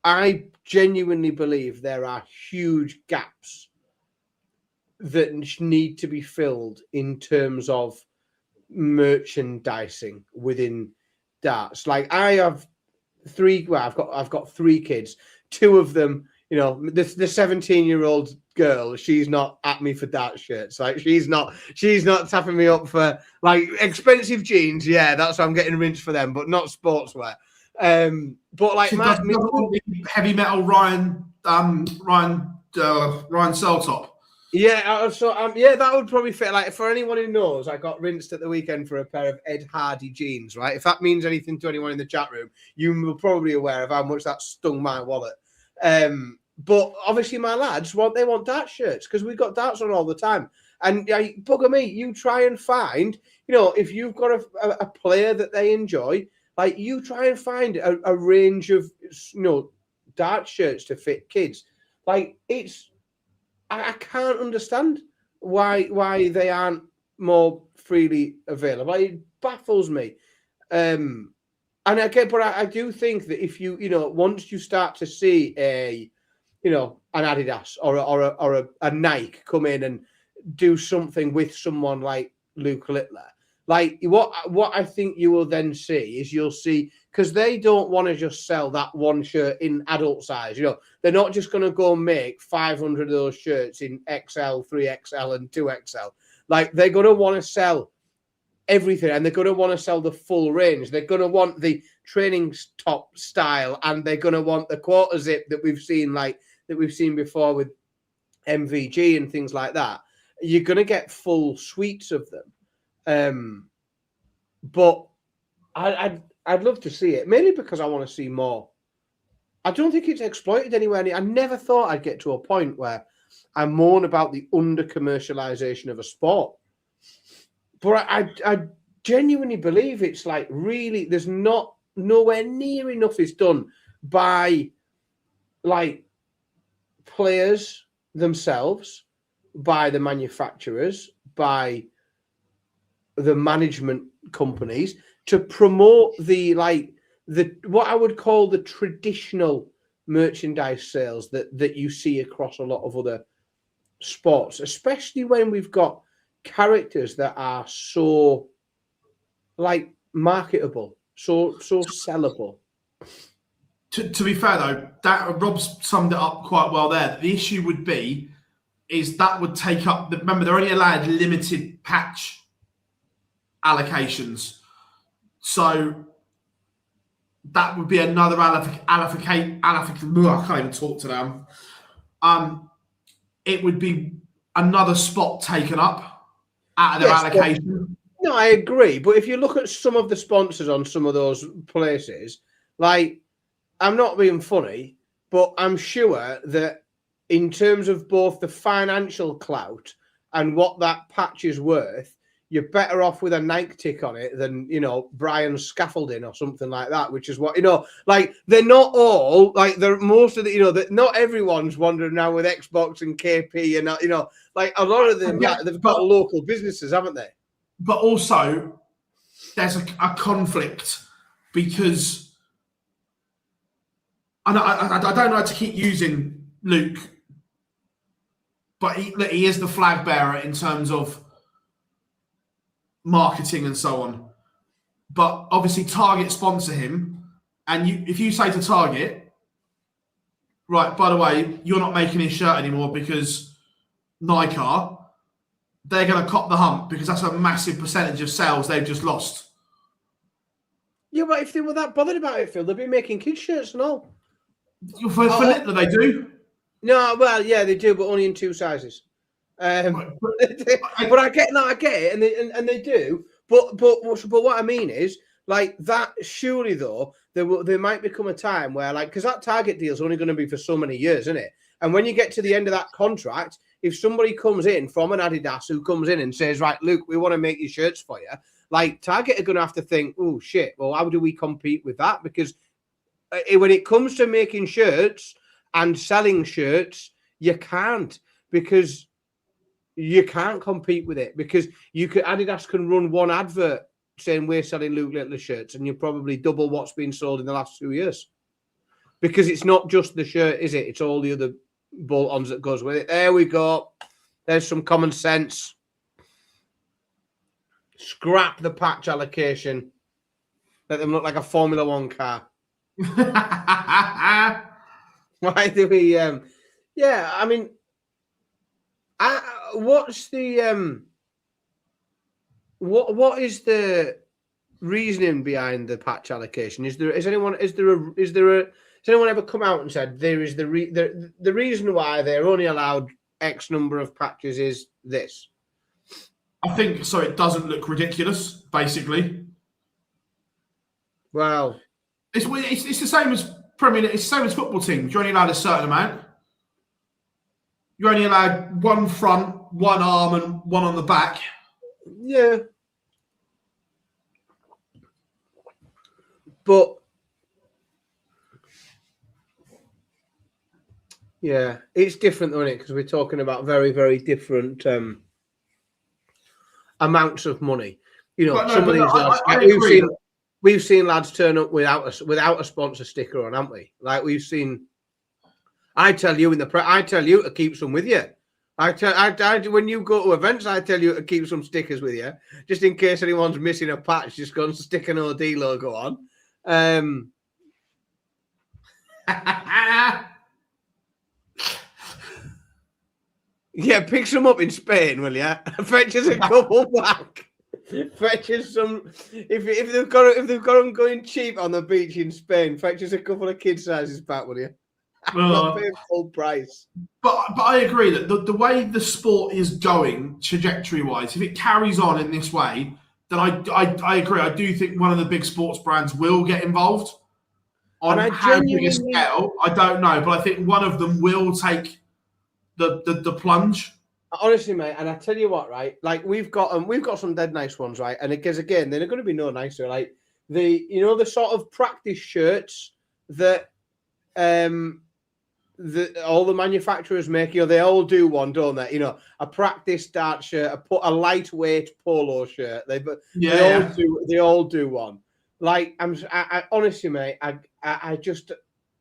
I genuinely believe there are huge gaps that need to be filled in terms of merchandising within darts. Like I've got 3 kids. 2 of them, you know, the 17-year-old girl, she's not at me for dart shirts. Like she's not tapping me up for like expensive jeans. Yeah, that's why I'm getting rinsed for them, but not sportswear. But like heavy metal Ryan Soltop. Yeah, that would probably fit. Like for anyone who knows, I got rinsed at the weekend for a pair of Ed Hardy jeans, right? If that means anything to anyone in the chat room, you were probably aware of how much that stung my wallet. But obviously my lads want dart shirts because we've got darts on all the time. And bugger me, you try and find, you know, if you've got a player that they enjoy, like you try and find a range of, you know, dart shirts to fit kids. Like I can't understand why they aren't more freely available. It baffles me. And again, but I do think that if you know, once you start to see an Adidas or a Nike come in and do something with someone like Luke Littler, like what I think you will then see is you'll see, because they don't want to just sell that one shirt in adult size. You know, they're not just going to go and make 500 of those shirts in XL, 3XL, and 2XL. Like, they're going to want to sell everything, and they're going to want to sell the full range. They're going to want the training top style, and they're going to want the quarter zip that we've seen before with MVG and things like that. You're going to get full suites of them. But I'd love to see it, mainly because I want to see more. I don't think it's exploited anywhere. I never thought I'd get to a point where I moan about the under-commercialization of a sport. But I genuinely believe it's like, really, there's nowhere near enough is done by like players themselves, by the manufacturers, by the management companies to promote the what I would call the traditional merchandise sales that you see across a lot of other sports, especially when we've got characters that are so like marketable, so sellable. To be fair though, that Rob's summed it up quite well there. The issue would be is that would take up remember they're only allowed limited patch allocations, so that would be another I can't even talk to them. It would be another spot taken up out of their allocation. No, I agree. But if you look at some of the sponsors on some of those places, like, I'm not being funny, but I'm sure that in terms of both the financial clout and what that patch is worth, you're better off with a Nike tick on it than, Brian's scaffolding or something like that, which is what, like, they're not all, like, they're most of the, not everyone's wandering around with Xbox and KP and, like, a lot of them, they've got local businesses, haven't they? But also, there's a conflict because I don't like to keep using Luke, but he is the flag bearer in terms of marketing and so on. But obviously, Target sponsor him, and if you say to Target, right, by the way, you're not making his shirt anymore because Nike are, they're going to cop the hump because that's a massive percentage of sales they've just lost. Yeah, but if they were that bothered about it, Phil, they'd be making kids' shirts and all. For Littler, they do. No, well, yeah, they do, but only in 2 sizes. But I get it, and they do. But what I mean is, like, that surely though there might become a time where, like, because that Target deal is only going to be for so many years, isn't it? And when you get to the end of that contract, if somebody comes in from an Adidas who comes in and says, right, Luke, we want to make your shirts for you, like, Target are going to have to think, oh shit, well, how do we compete with that? Because when it comes to making shirts and selling shirts, you can't, because you can't compete with it, because Adidas can run one advert saying we're selling Luke Littler shirts, and you're probably double what's been sold in the last 2 years, because it's not just the shirt, is it? It's all the other bolt-ons that goes with it. There we go. There's some common sense. Scrap the patch allocation. Let them look like a Formula One car. Why do we? Yeah, I mean, what's the what is the reasoning behind the patch allocation? Has anyone ever come out and said there is the reason why they're only allowed X number of patches is this? I think so. It doesn't look ridiculous, basically. Well, it's the same as Premier. It's the same as football teams. You're only allowed a certain amount. You're only allowed one front, one arm, and one on the back. Yeah. But yeah, it's different, though, isn't it? Because we're talking about very, very different amounts of money. Some of these lads, we've seen lads turn up without a sponsor sticker on, haven't we? Like, we've seen. I tell you to keep some with you. When you go to events, I tell you to keep some stickers with you, just in case anyone's missing a patch. Just go and stick an OD logo on. Yeah, pick some up in Spain, will you? Fetch us a couple back. Fetch us some. If they've got them going cheap on the beach in Spain, fetch us a couple of kid sizes back, will you? Not paying full price. But I agree that the way the sport is going, trajectory wise, if it carries on in this way, then I agree. I do think one of the big sports brands will get involved. On how big a scale, I don't know, but I think one of them will take the plunge. Honestly, mate, and I tell you what, right? Like we've got some dead nice ones, right? And because again, they're going to be no nicer. Like the sort of practice shirts that all the manufacturers make. They all do one, don't they? A practice dart shirt, a lightweight polo shirt. They all do one. Like I honestly, mate, I just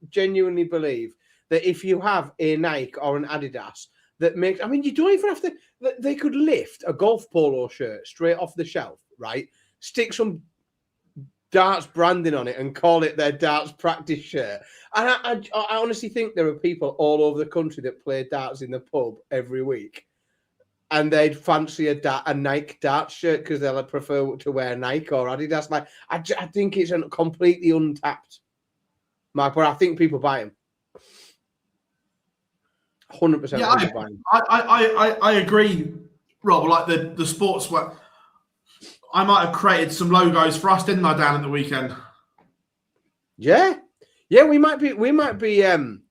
genuinely believe that if you have a Nike or an Adidas that makes, I mean, you don't even have to. They could lift a golf polo shirt straight off the shelf, right? Stick some darts branding on it and call it their darts practice shirt. And I honestly think there are people all over the country that play darts in the pub every week, and they'd fancy a Nike darts shirt because they'll prefer to wear Nike or Adidas. Like I think it's completely untapped, Mark. But I think people buy them. 100%. Yeah, I agree, Rob. Like the sports work. I might have created some logos for us, didn't I, down at the weekend? Yeah, we might be. We've been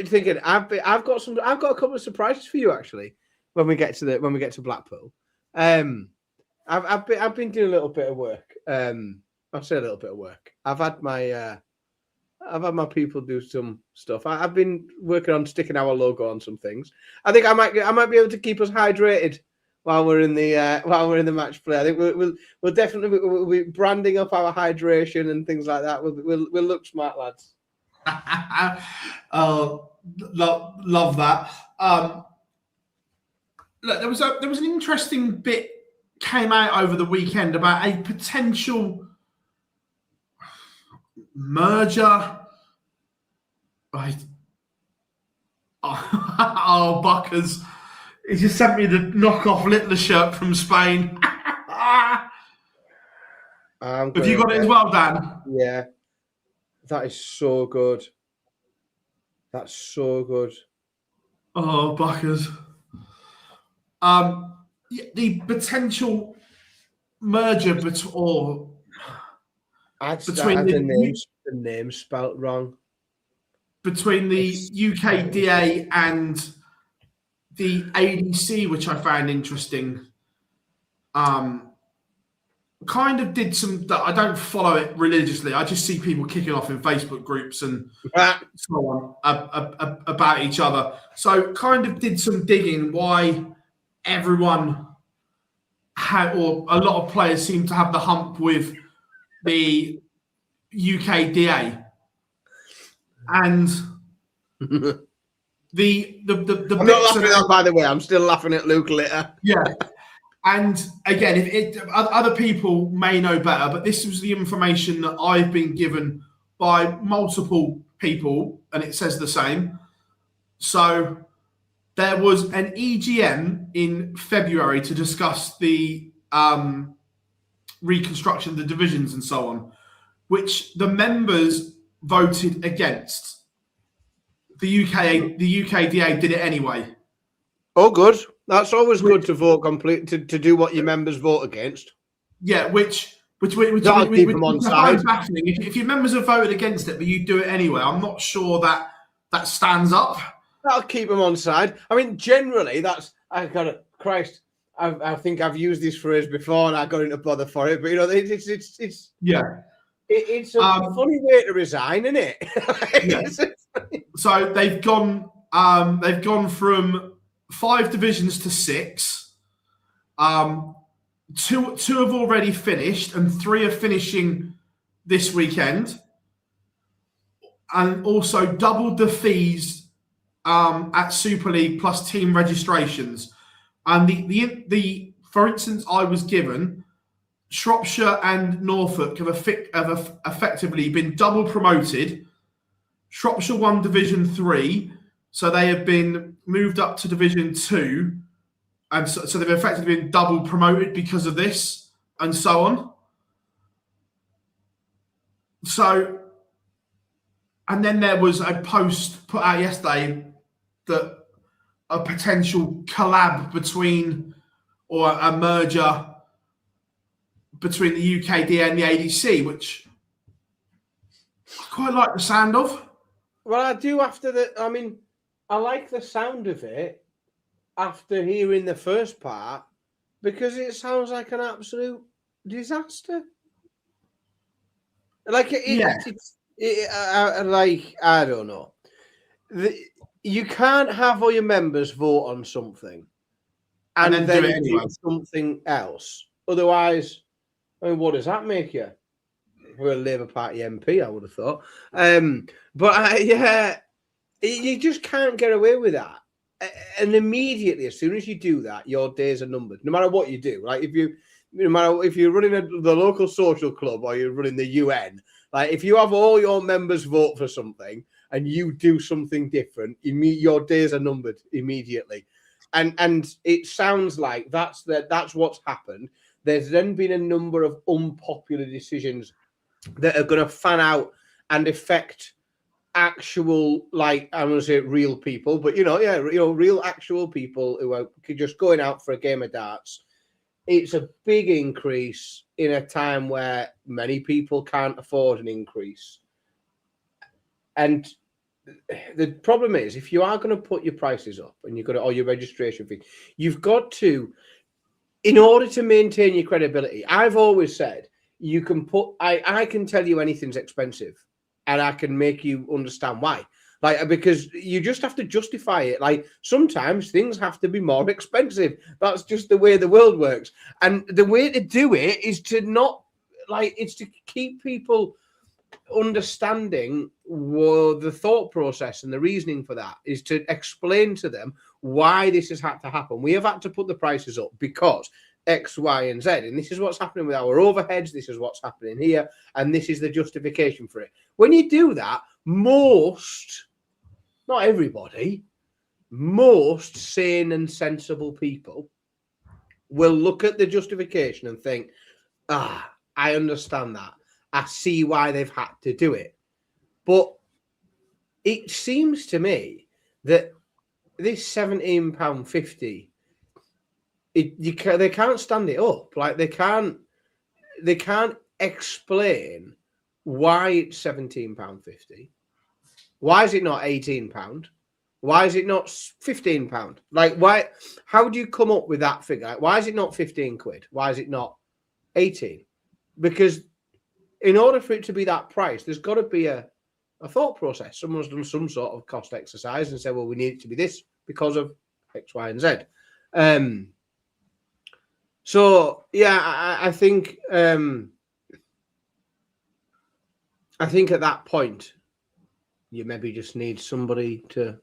thinking. I've got a couple of surprises for you actually when we get to Blackpool. I've been doing a little bit of work. I'll say a little bit of work. I've had my people do some stuff. I've been working on sticking our logo on some things. I think I might be able to keep us hydrated while we're in the match play. I think we'll definitely we'll be branding up our hydration and things like that. We'll look smart, lads. Oh, love that. Look, there was an interesting bit came out over the weekend about a potential merger. Right. Oh, Buckers. He just sent me the knockoff Littler shirt from Spain. Have you got it as well, Dan? Yeah. That is so good. That's so good. Oh, Buckers. The potential merger between the name spelt wrong. Between the UKDA and the ADC, which I found interesting, kind of did some. I don't follow it religiously. I just see people kicking off in Facebook groups and so on about each other. So, kind of did some digging why everyone had, or a lot of players seem to have the hump with the UKDA, and the I'm not laughing at that, by the way. I'm still laughing at Luke Litter. Yeah. And again, other people may know better, but this was the information that I've been given by multiple people, and it says the same. So there was an EGM in February to discuss the reconstruction of the divisions and so on, which the members voted against. The UKDA did it anyway. Oh, good. That's always good to vote to do what your members vote against. Yeah, which keep them on side. If your members have voted against it, but you do it anyway, I'm not sure that stands up. That'll keep them on side. I mean, generally, I think I've used this phrase before and I got into bother for it, but it's yeah. It's a funny way to resign, isn't it? Yeah. So they've gone from 5 divisions to 6. Two have already finished, and 3 are finishing this weekend. And also doubled the fees at Super League plus team registrations. And the for instance, I was given Shropshire and Norfolk have effectively been double promoted. Shropshire won Division 3, so they have been moved up to Division 2, and so they've effectively been double promoted because of this, and so on. So, and then there was a post put out yesterday that a potential collab between, or a merger between the UKDA and the ADC, which I quite like the sound of. Well, I do I like the sound of it after hearing the first part, because it sounds like an absolute disaster. Like I don't know. You can't have all your members vote on something and then do it anyway. Something else. Otherwise, I mean, what does that make you? We're a Labour Party MP, I would have thought. You just can't get away with that. And immediately, as soon as you do that, your days are numbered. No matter what you do, like if you're running the local social club or you're running the UN, like if you have all your members vote for something and you do something different, your days are numbered immediately. And it sounds like that's what's happened. There's then been a number of unpopular decisions that are going to fan out and affect actual, like, I'm going to say real people, but real actual people who are just going out for a game of darts. It's a big increase in a time where many people can't afford an increase. And the problem is, if you are going to put your prices up and you've got or your registration fee, you've got to, in order to maintain your credibility. I've always said you can I can tell you anything's expensive and I can make you understand why. Like, because you just have to justify it. Like, sometimes things have to be more expensive. That's just the way the world works. And the way to do it is to not, like, it's to keep people understanding the thought process and the reasoning for that, is to explain to them why this has had to happen. We have had to put the prices up because X, Y, and Z. And this is what's happening with our overheads. This is what's happening here. And this is the justification for it. When you do that, most, not everybody, most sane and sensible people will look at the justification and think, I understand that. I see why they've had to do it. But it seems to me that this £17.50, they can't stand it up. Like, they can't explain why it's £17.50. Why is it not £18? Why is it not £15? Like, why? How do you come up with that figure? Like, why is it not 15 quid? Why is it not 18? Because in order for it to be that price, there's got to be a thought process. Someone's done some sort of cost exercise and said, well, we need it to be this because of X, Y, and Z. So yeah, I think at that point, you maybe just need somebody to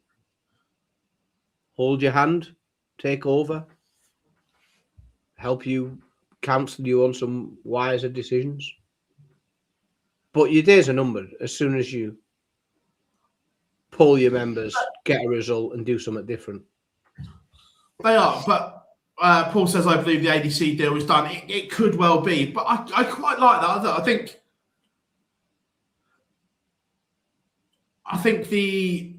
hold your hand, take over, help you, counsel you on some wiser decisions. But your days are numbered as soon as you pull your members, get a result, and do something different. They are, but Paul says, I believe the ADC deal is done. It could well be, but I quite like that. I think the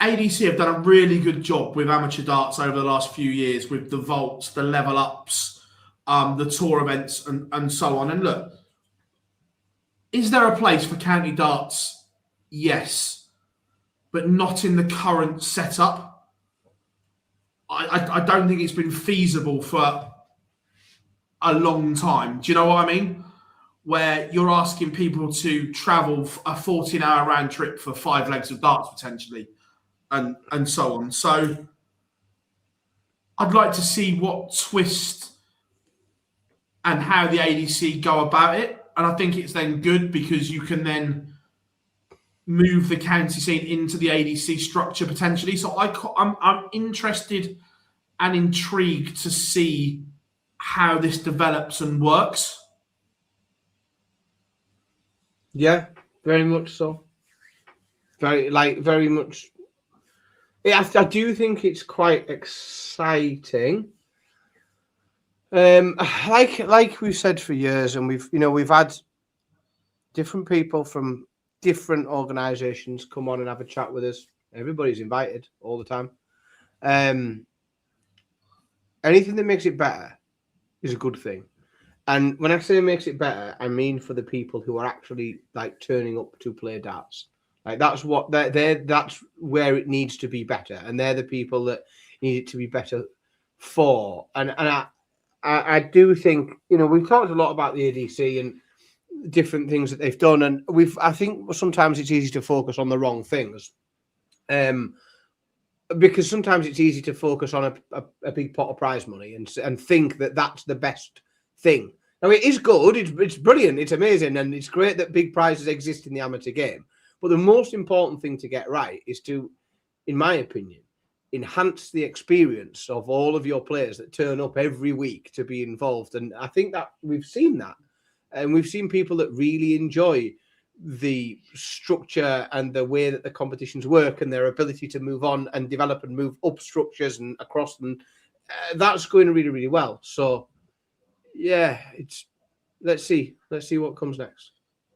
ADC have done a really good job with amateur darts over the last few years, with the vaults, the level ups, the tour events, and so on. And look, is there a place for county darts? Yes, but not in the current setup. I don't think it's been feasible for a long time. Do you know what I mean? Where you're asking people to travel a 14-hour round trip for 5 legs of darts potentially, and so on. So I'd like to see what twist and how the ADC go about it. And I think it's then good because you can then move the county scene into the ADC structure potentially. So I'm interested and intrigued to see how this develops and works. Yeah, very much so. Very much. Yeah, I do think it's quite exciting. Like we've said for years, and we've had different people from different organisations come on and have a chat with us. Everybody's invited all the time. Anything that makes it better is a good thing. And when I say makes it better, I mean for the people who are actually like turning up to play darts. Like that's what that's where it needs to be better, and they're the people that need it to be better for. And I do think we've talked a lot about the ADC and different things that they've done, and I think sometimes it's easy to focus on the wrong things, because sometimes it's easy to focus on a big pot of prize money and think that that's the best thing. Now, it is good, it's brilliant, it's amazing, and it's great that big prizes exist in the amateur game. But the most important thing to get right is to, in my opinion, enhance the experience of all of your players that turn up every week to be involved. And I think that we've seen that. And we've seen people that really enjoy the structure and the way that the competitions work and their ability to move on and develop and move up structures and across them. That's going really, really well. So, yeah, let's see what comes next.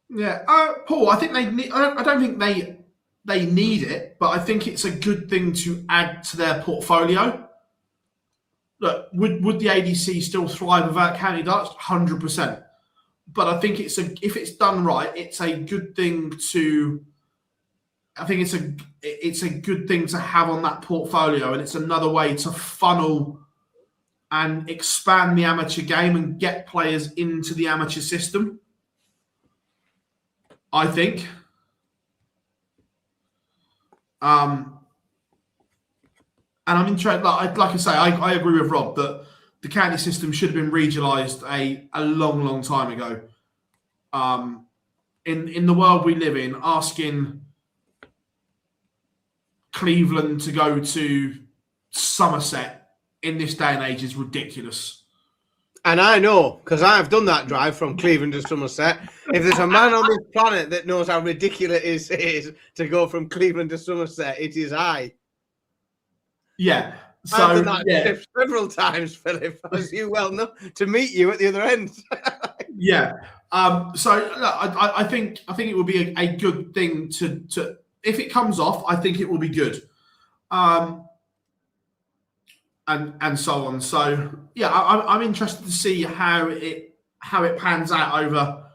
Yeah, Paul, I think they need. I don't think they need it, but I think it's a good thing to add to their portfolio. Look, would the ADC still thrive without county darts? 100%. But I think if it's done right, it's a good thing to. I think it's a good thing to have on that portfolio, and it's another way to funnel and expand the amateur game and get players into the amateur system, I think. And I'm interested, like I say, I agree with Rob that the county system should have been regionalised a long, long time ago. In the world we live in, asking Cleveland to go to Somerset in this day and age is ridiculous. And I know, because I've done that drive from Cleveland to Somerset. If there's a man on this planet that knows how ridiculous it is to go from Cleveland to Somerset, it is I. Yeah. So, I've done that trip several times, Philip, as you well know, to meet you at the other end. Yeah. So I think it would be a good thing to if it comes off, I think it will be good. And so on. So yeah, I'm interested to see how it pans out over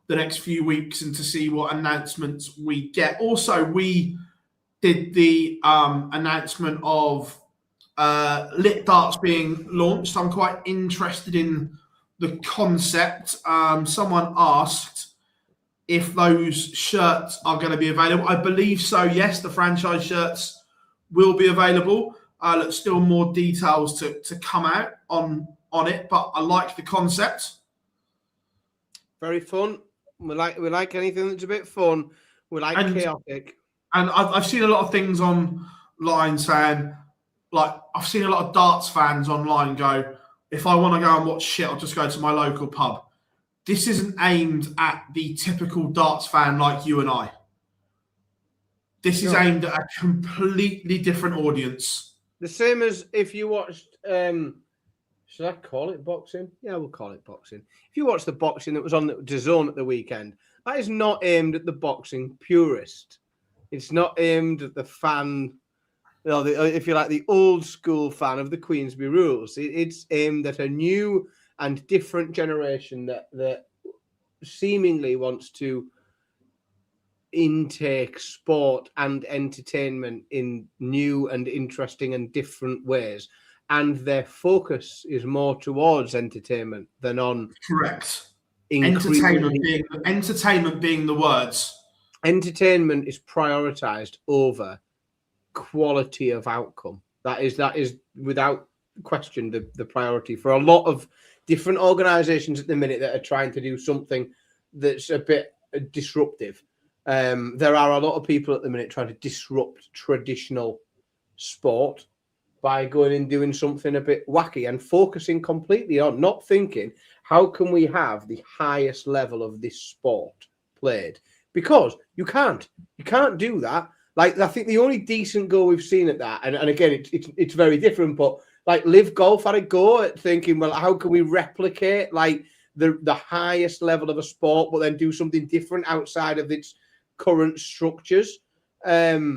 the next few weeks and to see what announcements we get. Also, we did the announcement of lit darts being launched. I'm quite interested in the concept. Someone asked if those shirts are going to be available. I believe so. Yes, the franchise shirts will be available. Look, still more details to come out on it, but I like the concept. Very fun. We like anything that's a bit fun. We like chaotic. And I've seen a lot of things online saying, like, I've seen a lot of darts fans online go, if I want to go and watch shit, I'll just go to my local pub. This isn't aimed at the typical darts fan like you and I. This is aimed at a completely different audience. The same as if you watched, should I call it boxing? Yeah, we'll call it boxing. If you watched the boxing that was on the DAZN at the weekend, that is not aimed at the boxing purist. It's not aimed at the fan, if you like, the old school fan of the Queensberry rules. It's aimed at a new and different generation that seemingly wants to intake sport and entertainment in new and interesting and different ways, and their focus is more towards entertainment than on entertainment being the words. Entertainment is prioritized over quality of outcome. That is without question the priority for a lot of different organizations at the minute that are trying to do something that's a bit disruptive. There are a lot of people at the minute trying to disrupt traditional sport by going and doing something a bit wacky and focusing completely on not thinking, how can we have the highest level of this sport played? Because you can't do that. Like, I think the only decent goal we've seen at that, and again, it's very different, but like Live Golf had a go at thinking, well, how can we replicate like the highest level of a sport, but then do something different outside of its current structures? But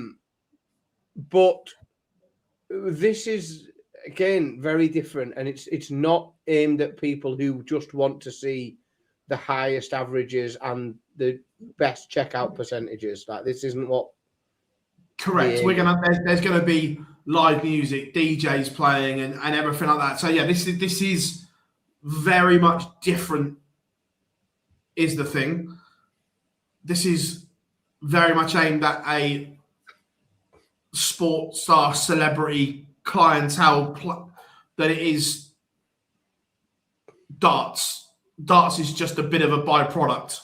this is, again, very different, and it's not aimed at people who just want to see the highest averages and the best checkout percentages. Like, this isn't what. Correct. There's gonna be live music, DJs playing, and everything like that. So yeah, this is very much different. Is the thing. This is very much aimed at a sports star, celebrity clientele that it is darts. Darts is just a bit of a byproduct.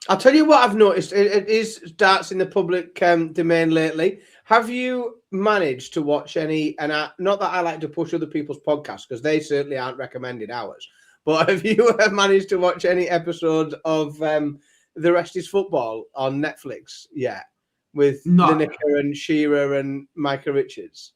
I'll tell you what I've noticed. It is darts in the public domain lately. Have you managed to watch any, and not that I like to push other people's podcasts because they certainly aren't recommended ours, but have you managed to watch any episodes of The Rest is Football on Netflix yet? With Lineker and Shearer and Micah Richards.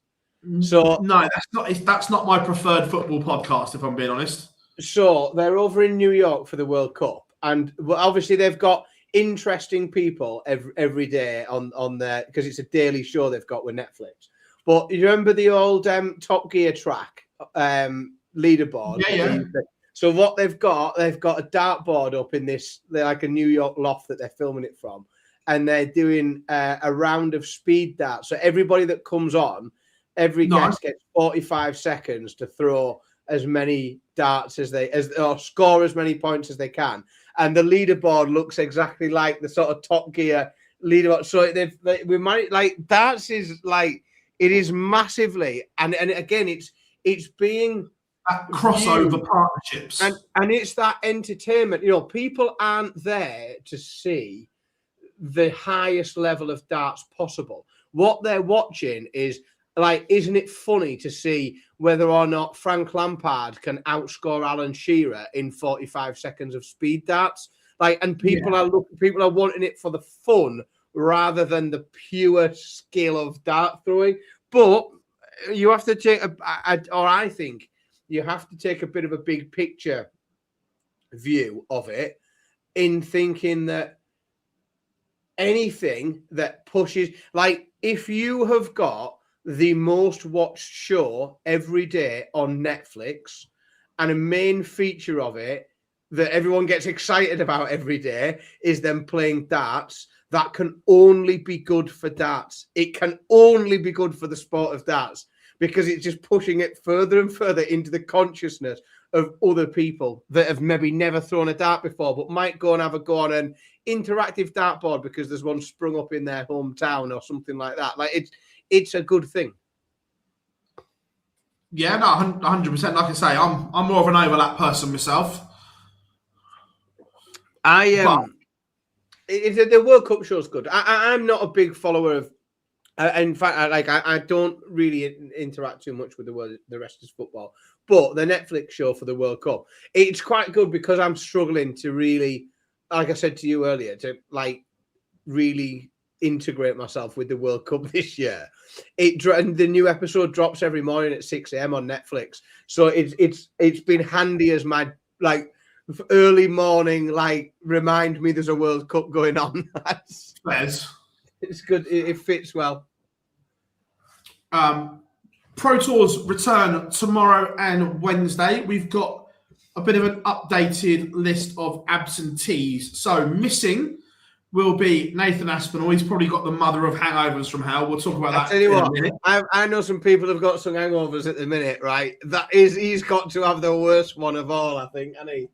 So no, that's not my preferred football podcast, if I'm being honest. So they're over in New York for the World Cup, and obviously they've got interesting people every day on there because it's a daily show they've got with Netflix. But you remember the old Top Gear track leaderboard? Yeah. So what they've got a dartboard up in this, like a New York loft that they're filming it from. And they're doing a round of speed darts. So everybody that comes on, every guest gets 45 seconds to throw as many darts or score as many points as they can. And the leaderboard looks exactly like the sort of Top Gear leaderboard. So we might like darts is like it is massively, and again it's being that crossover partnerships, and it's that entertainment. You know, people aren't there to see the highest level of darts possible. What they're watching is like, isn't it funny to see whether or not Frank Lampard can outscore Alan Shearer in 45 seconds of speed darts? Like, and people are wanting it for the fun rather than the pure skill of dart throwing. But you have to take I think you have to take a bit of a big picture view of it in thinking that anything that pushes, like if you have got the most watched show every day on Netflix and a main feature of it that everyone gets excited about every day is them playing darts, that can only be good for darts. It can only be good for the sport of darts because it's just pushing it further and further into the consciousness of other people that have maybe never thrown a dart before, but might go and have a go on an interactive dartboard because there's one sprung up in their hometown or something like that. Like it's a good thing. Yeah, no, 100%. Like I say, I'm more of an overlap person myself. The World Cup show's good. I'm not a big follower of. In fact, I don't really interact too much with the Rest is Football. But the Netflix show for the World Cup, it's quite good because I'm struggling to really, like I said to you earlier, to like really integrate myself with the World Cup this year. And the new episode drops every morning at 6 a.m. on Netflix. So it's been handy as my like early morning, like remind me there's a World Cup going on. It's good. It fits well. Pro Tours return tomorrow and Wednesday. We've got a bit of an updated list of absentees. So missing will be Nathan Aspinall. He's probably got the mother of hangovers from hell. We'll talk about that. I'll tell you what, I know some people have got some hangovers at the minute, right? He's got to have the worst one of all, I think, hasn't he?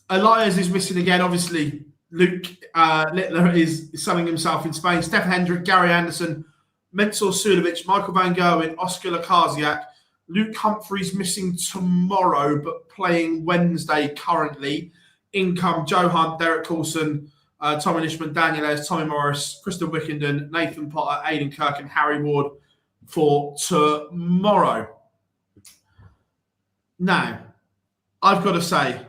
Elias is missing again, obviously. Luke Littler is sunning himself in Spain. Stefan Hendrick, Gary Anderson, Mensur Suljovic, Michael van Gerwen, Oscar Lakaziak. Luke Humphreys missing tomorrow, but playing Wednesday currently. In come Joe Hunt, Derek Coulson, Tommy Nishman, Daniel Ayres, Tommy Morris, Kristen Wickenden, Nathan Potter, Aidan Kirk, and Harry Ward for tomorrow. Now, I've got to say,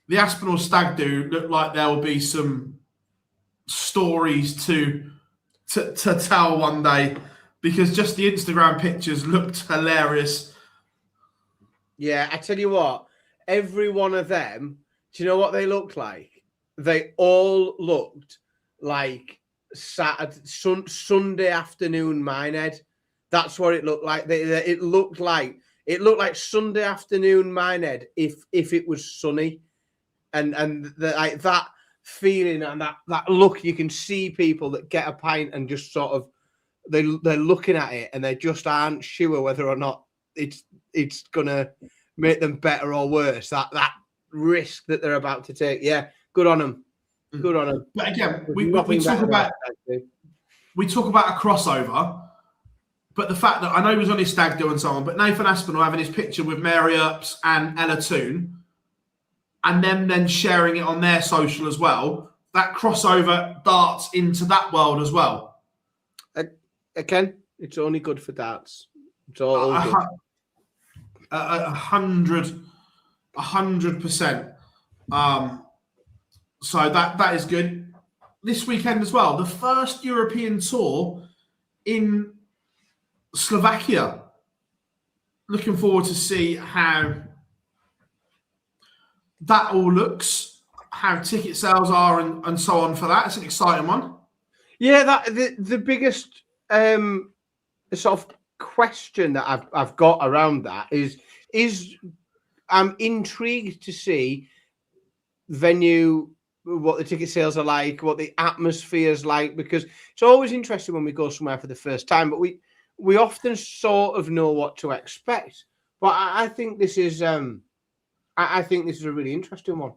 the Aspinall Stag do look like there will be some stories to tell one day, because just the Instagram pictures looked hilarious. Yeah, I tell you what, every one of them, do you know what they looked like? They all looked like Sunday afternoon Minehead. That's what it looked like. It looked like Sunday afternoon Minehead if it was sunny, and like that feeling and that look. You can see people that get a pint and just sort of they're looking at it and they just aren't sure whether or not it's gonna make them better or worse. That risk that they're about to take. Yeah, good on them. Good on them. But again, we talk about a crossover. But the fact that I know he was on his stag do and so on, but Nathan Aspinall having his picture with Mary Earps and Ella Toon, and them then sharing it on their social as well, that crossover darts into that world as well. Again, it's only good for darts. It's all good. 100%. So that is good. This weekend as well, the first European tour in Slovakia. Looking forward to see how that all looks, how ticket sales are, and so on for that. It's an exciting one. Yeah, the biggest sort of question that I've got around that is I'm intrigued to see venue, what the ticket sales are like, what the atmosphere is like, because it's always interesting when we go somewhere for the first time, but we often sort of know what to expect. But I think this is I think this is a really interesting one.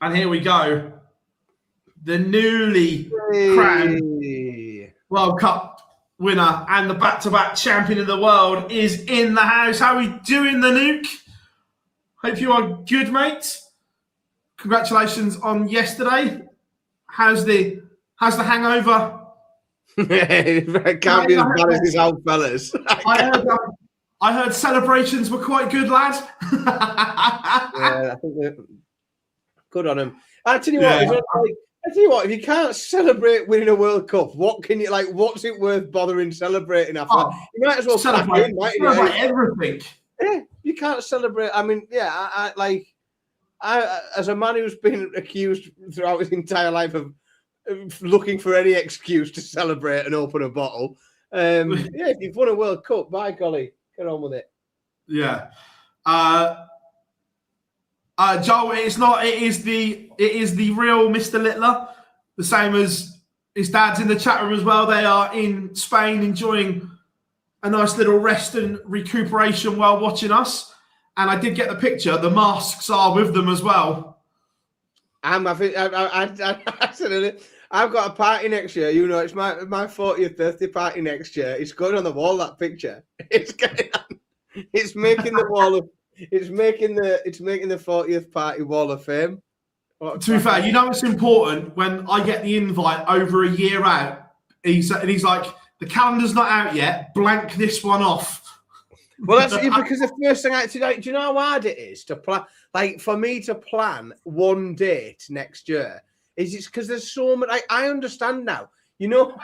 And here we go. The newly crowned World Cup winner and the back-to-back champion of the world is in the house. How are we doing, the Nuke? Hope you are good, mate. Congratulations on yesterday. How's the hangover? It can't be as bad as his old fellas. I heard celebrations were quite good, lad. Yeah, I think good on him. I tell you what, if you can't celebrate winning a World Cup, what can you like? What's it worth bothering celebrating after? You might as well celebrate everything. Yeah, you can't celebrate. I mean, yeah, I as a man who's been accused throughout his entire life of looking for any excuse to celebrate and open a bottle. Yeah, if you've won a World Cup, by golly, get on with it. Yeah. Joel, it's not. It is the real Mr. Littler, the same as his dad's in the chat room as well. They are in Spain enjoying a nice little rest and recuperation while watching us. And I did get the picture. The masks are with them as well. I've got a party next year. You know, it's my 40th birthday party next year. It's going on the wall. That picture. It's making the wall of. It's making the 40th party wall of fame. To be fair, you know it's important when I get the invite over a year out. He's like, the calendar's not out yet. Blank this one off. Well, that's because the first thing do you know how hard it is to plan? Like for me to plan one date next year it's because there's so much. I understand now. You know,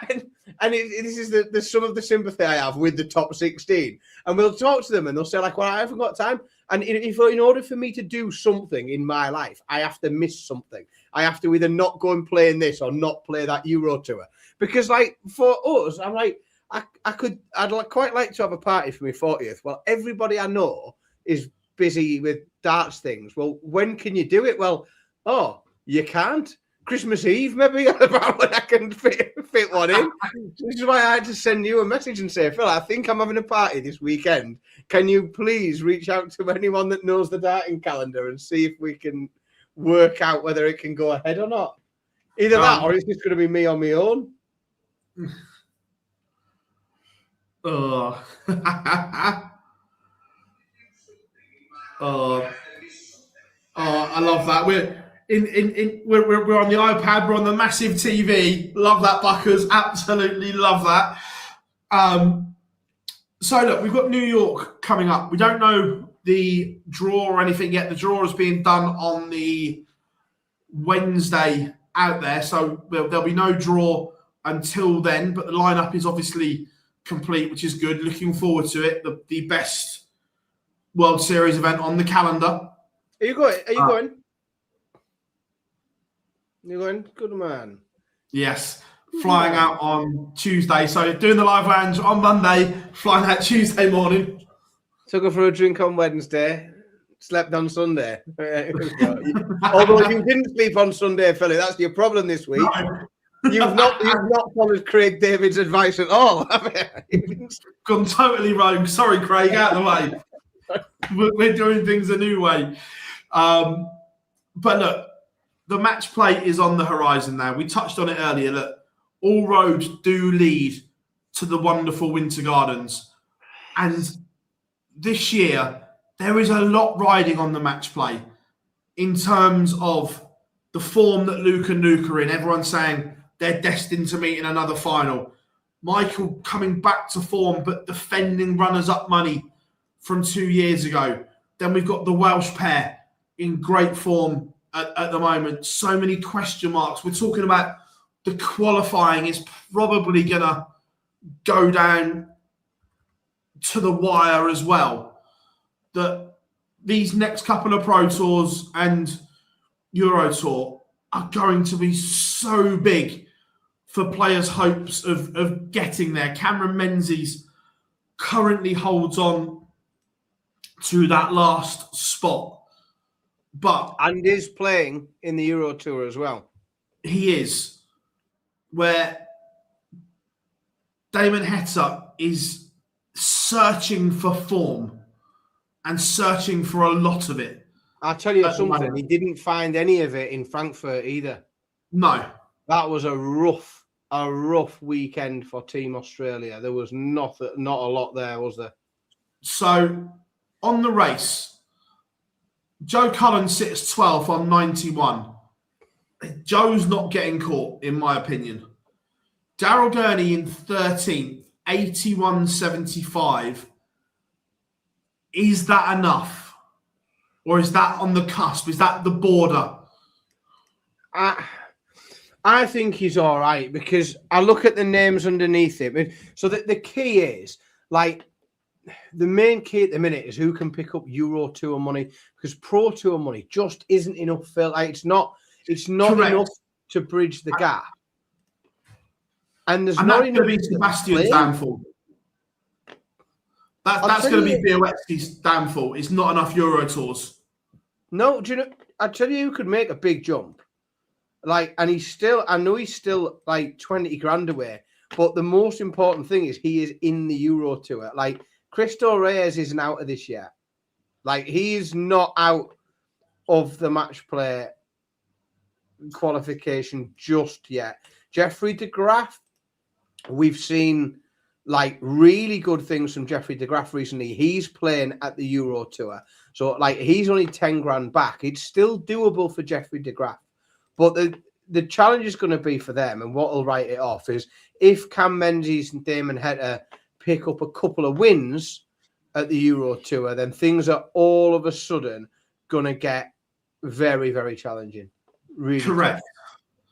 this is the some of the sympathy I have with the top 16. And we'll talk to them and they'll say like, well, I haven't got time. And in order for me to do something in my life, I have to miss something. I have to either not go and play in this or not play that Euro tour. Because like for us, I'm like, I'd quite like to have a party for my 40th. Well, everybody I know is busy with darts things. Well, when can you do it? Well, you can't. Christmas Eve, maybe about when I can fit one in. Which is why I had to send you a message and say, Phil, I think I'm having a party this weekend. Can you please reach out to anyone that knows the darting calendar and see if we can work out whether it can go ahead or not? Either that or it's just going to be me on my own. I love that. We're on the iPad. We're on the massive TV. Love that, Buckers. Absolutely love that. So look, we've got New York coming up. We don't know the draw or anything yet. The draw is being done on the Wednesday out there, so there'll be no draw until then. But the lineup is obviously complete, which is good. Looking forward to it. The best World Series event on the calendar. Are you going? Are you going? You're going? Good man. Yes. Flying out on Tuesday. So doing the live lounge on Monday, flying out Tuesday morning. Took her for a drink on Wednesday, slept on Sunday. Although if you didn't sleep on Sunday, Philly, that's your problem this week. No. You've not followed Craig David's advice at all, have you? Gone totally rogue. Sorry, Craig, out of the way. We're doing things a new way. But look, the match play is on the horizon now. We touched on it earlier. Look, all roads do lead to the wonderful Winter Gardens. And this year, there is a lot riding on the match play in terms of the form that Luke and Nuke are in. Everyone's saying they're destined to meet in another final. Michael coming back to form, but defending runners-up money from 2 years ago. Then we've got the Welsh pair in great form at the moment. So many question marks. We're talking about the qualifying is probably going to go down to the wire as well. That these next couple of Pro Tours and Euro Tour are going to be so big for players' hopes of getting there. Cameron Menzies currently holds on to that last spot. And is playing in the Euro Tour as well. He is. Where Damon Heta is searching for form and searching for a lot of it. I'll tell you something. He didn't find any of it in Frankfurt either. No. That was a rough weekend for Team Australia. There was not a lot there, was there? So, on the race, Joe Cullen sits 12th on 91. Joe's not getting caught, in my opinion. Daryl Gurney in 13th, 81.75. Is that enough? Or is that on the cusp? Is that the border? I think he's all right because I look at the names underneath him. So the key is, like, the main key at the minute is who can pick up Euro Tour money, because Pro Tour money just isn't enough. Phil, like, it's not enough to bridge the gap. And there's not enough. That's going to be Sebastian's downfall. That's going to be Białecki's downfall. It's not enough Euro Tours. No, do you know? I tell you, who could make a big jump. Like, and I know he's still like 20 grand away. But the most important thing is he is in the Euro Tour. Like, Cristo Reyes isn't out of this yet. Like, he's not out of the match play qualification just yet. Jeffrey de Graaf, we've seen like really good things from Jeffrey de Graaf recently. He's playing at the Euro Tour. So, like, he's only 10 grand back. It's still doable for Jeffrey de Graaf. But the challenge is going to be for them, and what will write it off is if Cam Menzies and Damon Heta pick up a couple of wins at the Euro Tour, then things are all of a sudden going to get very, very challenging. Really correct.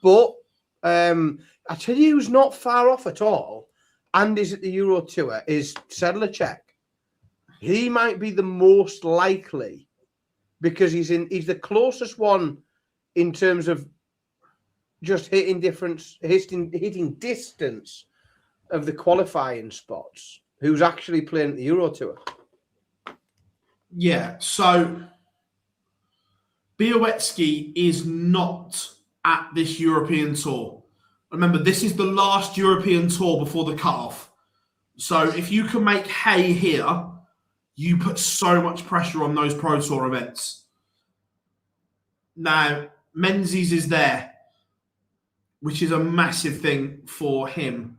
Tough. But I tell you who's not far off at all, and is at the Euro Tour, is Sedlacek. He might be the most likely because he's the closest one in terms of just hitting distance of the qualifying spots, who's actually playing at the Euro Tour. Yeah, so Białecki is not at this European tour. Remember, this is the last European tour before the cutoff. So if you can make hay here, you put so much pressure on those Pro Tour events. Now, Menzies is there, which is a massive thing for him.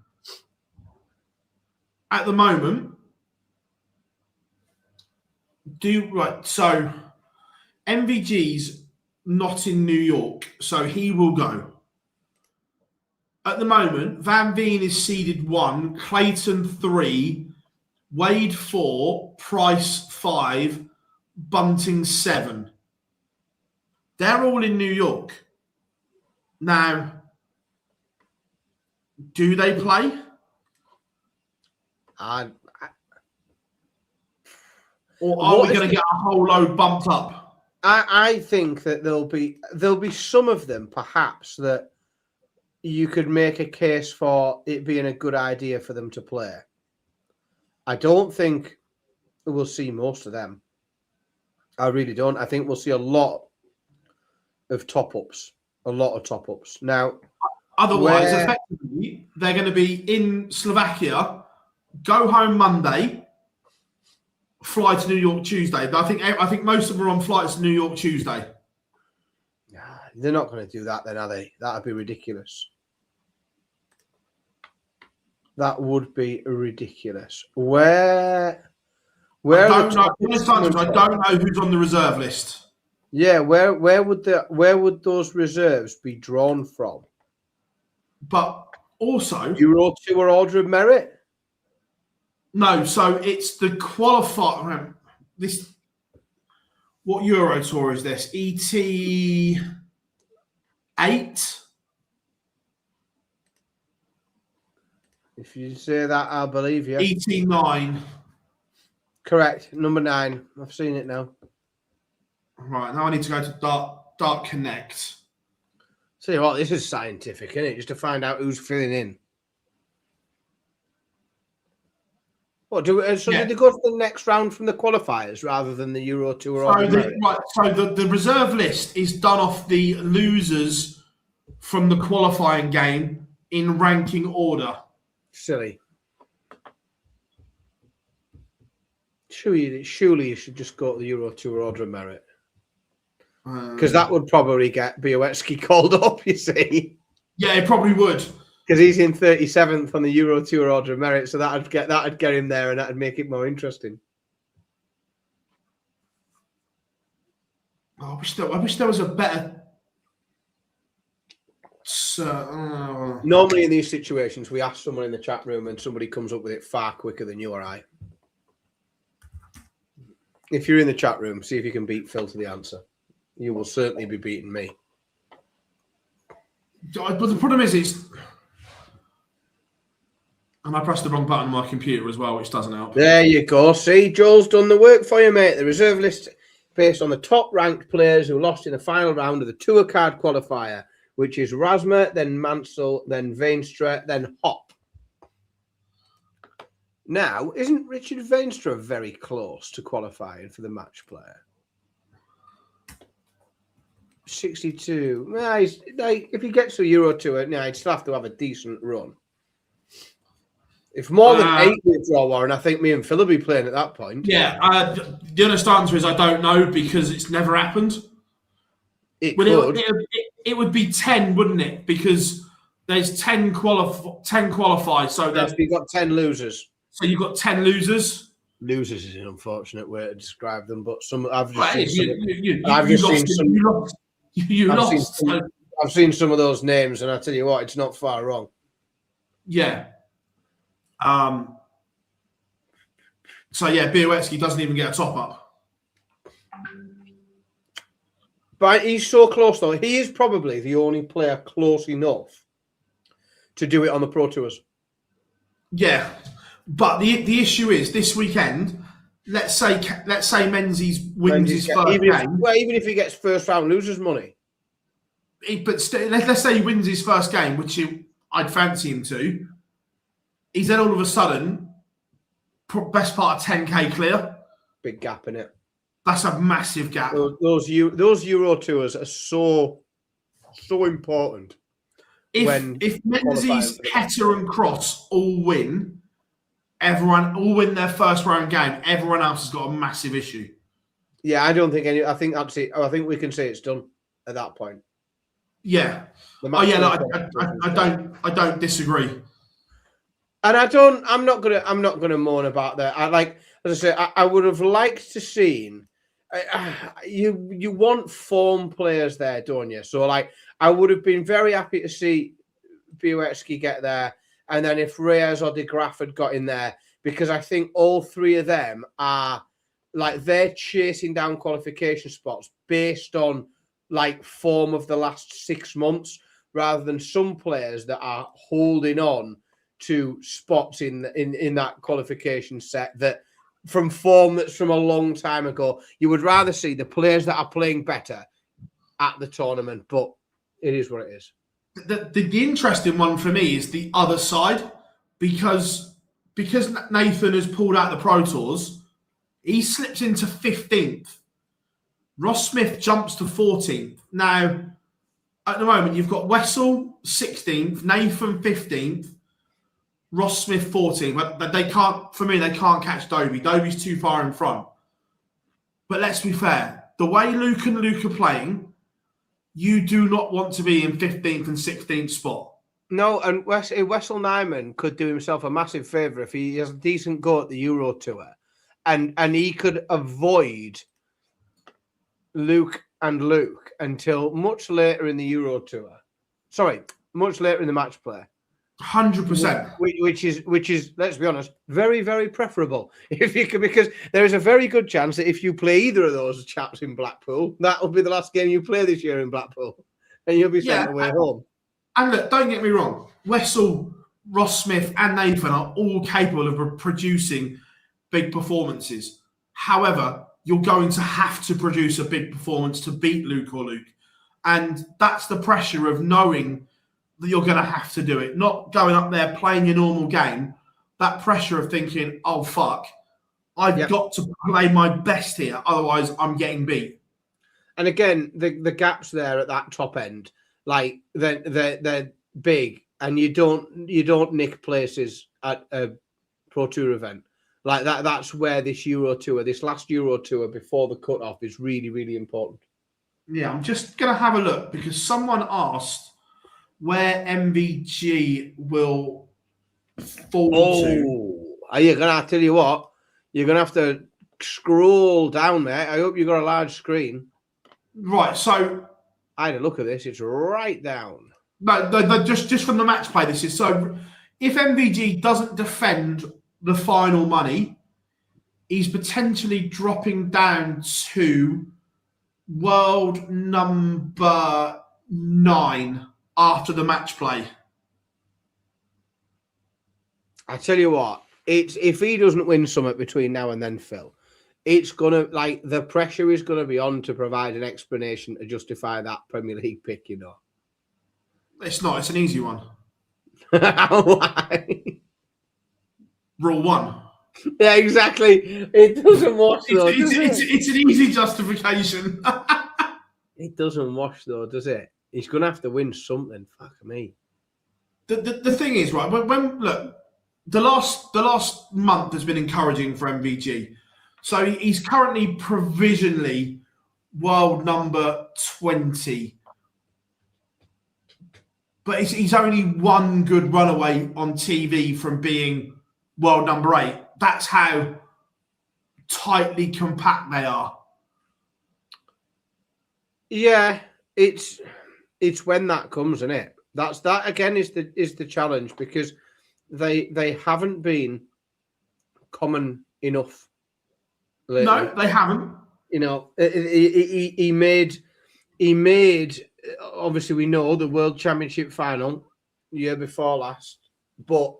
At the moment, so MVG's not in New York, so he will go. At the moment, Van Veen is seeded 1, Clayton 3, Wade 4, Price 5, Bunting 7. They're all in New York. Now, do they play? Or are we going to get a whole load bumped up? I think that there'll be some of them, perhaps, that you could make a case for it being a good idea for them to play. I don't think we'll see most of them. I really don't. I think we'll see a lot of top-ups. Now, otherwise, effectively, they're going to be in Slovakia, go home Monday, fly to New York Tuesday. I think most of them are on flights to New York Tuesday. They're not going to do that then, are they? That would be ridiculous. That would be ridiculous. I don't know who's on the reserve list. Yeah, where would those reserves be drawn from? But also Euro Tour order of merit? No, so it's the qualifier. What Euro Tour is this? ET8? If you say that, I'll believe you. ET9. Correct. Number 9. I've seen it now. Right, now I need to go to Dart Connect. See what? This is scientific, isn't it? Just to find out who's filling in. What did they go to the next round from the qualifiers rather than the Euro Tour? So the reserve list is done off the losers from the qualifying game in ranking order. Silly. Surely you should just go to the Euro Tour order of merit. Because that would probably get Białecki called up, you see. Yeah, it probably would. Because he's in 37th on the Euro Tour order of merit, so that'd get him there, and that'd make it more interesting. Oh, I wish there was a better. Normally in these situations, we ask someone in the chat room, and somebody comes up with it far quicker than you or I. If you're in the chat room, see if you can beat Phil to the answer. You will certainly be beating me. But the problem is, and I pressed the wrong button on my computer as well, which doesn't help. There you go. See, Joel's done the work for you, mate. The reserve list based on the top-ranked players who lost in the final round of the Tour Card qualifier, which is Rasma, then Mansell, then Veenstra, then Hop. Now, isn't Richard Veenstra very close to qualifying for the match player? 62. Nah, if he gets to Euro Tour, he'd still have to have a decent run. If more than 8 withdraw, Warren, I think me and Phil will be playing at that point. Yeah, the honest answer is I don't know because it's never happened. It would be 10, wouldn't it? Because there's 10 qualified. So you've got 10 losers. So you've got 10 losers. Losers is an unfortunate way to describe them, but I've seen some of those names, and I tell you what, it's not far wrong. Yeah. So yeah, Białecki doesn't even get a top up. But he's so close, though. He is probably the only player close enough to do it on the Pro Tours. Yeah, but the issue is this weekend. Let's say Menzies wins his first game. Even if he gets first round losers money. Let's say he wins his first game, which I'd fancy him to. He's then all of a sudden best part of 10k clear. Big gap in it. That's a massive gap. Those Euro Tours are so important. If Menzies, Hetter, and Cross all win, everyone all win their first round game. Everyone else has got a massive issue. Yeah, I don't think any. I think that's it. I think we can say it's done at that point. Yeah. I don't disagree. And I'm not gonna moan about that. As I say, I would have liked to seen. You want form players there, don't you? So I would have been very happy to see Białecki get there, and then if Reyes or De Graaf had got in there, because I think all three of them are they're chasing down qualification spots based on form of the last 6 months, rather than some players that are holding on to spots in that qualification set that from form that's from a long time ago. You would rather see the players that are playing better at the tournament, but it is what it is. The interesting one for me is the other side, because Nathan has pulled out the Pro Tours, he slips into 15th. Ross Smith jumps to 14th. Now, at the moment, you've got Wessel 16th, Nathan 15th, Ross Smith 14th. But they can't, for me, they can't catch Dobie. Dobie's too far in front. But let's be fair. The way Luke and Luke are playing, you do not want to be in 15th and 16th spot. No, and Wessel Nyman could do himself a massive favour if he has a decent go at the Euro Tour. And he could avoid Luke until much later in the Euro Tour. Sorry, much later in the match play. 100%. Which is, let's be honest, very, very preferable. If you can, because there is a very good chance that if you play either of those chaps in Blackpool, that will be the last game you play this year in Blackpool, and you'll be sent away home. And look, don't get me wrong, Wessel, Ross Smith, and Nathan are all capable of producing big performances. However, you're going to have to produce a big performance to beat Luke or Luke, and that's the pressure of knowing that you're going to have to do it, not going up there playing your normal game. That pressure of thinking, oh, fuck, I've got to play my best here, otherwise I'm getting beat. And again, the gaps there at that top end, like they're big, and you don't nick places at a Pro Tour event. Like that's where this last Euro Tour before the cut-off is really, really important. Yeah, I'm just going to have a look, because someone asked where MVG will fall to. Are you going to tell you what? You're going to have to scroll down there. I hope you've got a large screen. Right, so I had a look at this. It's right down. No, just from the match play, this is. So if MVG doesn't defend the final money, he's potentially dropping down to world number 9 after the match play. I tell you what, if he doesn't win something between now and then, Phil, it's gonna, like, the pressure is gonna be on to provide an explanation to justify that Premier League pick. You know, it's not. It's an easy one. Why? Rule 1. Yeah, exactly. It doesn't wash though. It's an easy justification. It doesn't wash though, does it? He's going to have to win something. Fuck me. The thing is, right, when look, the last month has been encouraging for MVG. So he's currently provisionally world number 20. But he's only one good runaway on TV from being world number 8. That's how tightly compact they are. Yeah, it's when that comes, isn't it? That again is the challenge, because they haven't been common enough lately. No, they haven't. You know, he made obviously, we know, the World Championship final year before last, but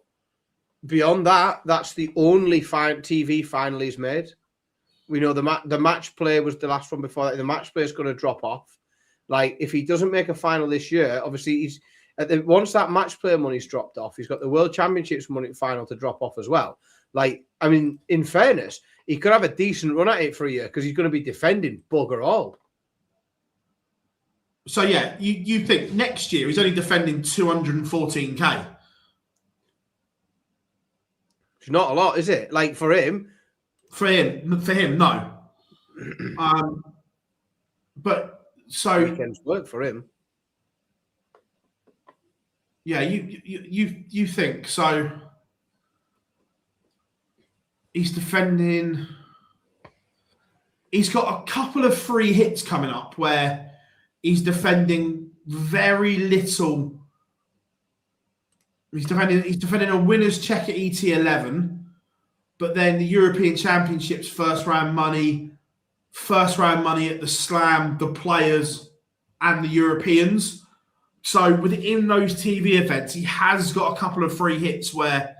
beyond that, that's the only TV final he's made. We know the match play was the last one before that. The match play is going to drop off. Like, if he doesn't make a final this year, obviously once that match play money's dropped off, he's got the World Championships money final to drop off as well. Like, I mean, in fairness, he could have a decent run at it for a year, because he's going to be defending bugger all. So yeah, you think next year he's only defending 214k? It's not a lot, is it? Like, for him, no. But so weekends work for him. Yeah, you think so? He's defending. He's got a couple of free hits coming up where he's defending very little. He's defending a winner's check at ET11, but then the European Championships first round money at the Slam, the Players, and the Europeans. So within those TV events, he has got a couple of free hits where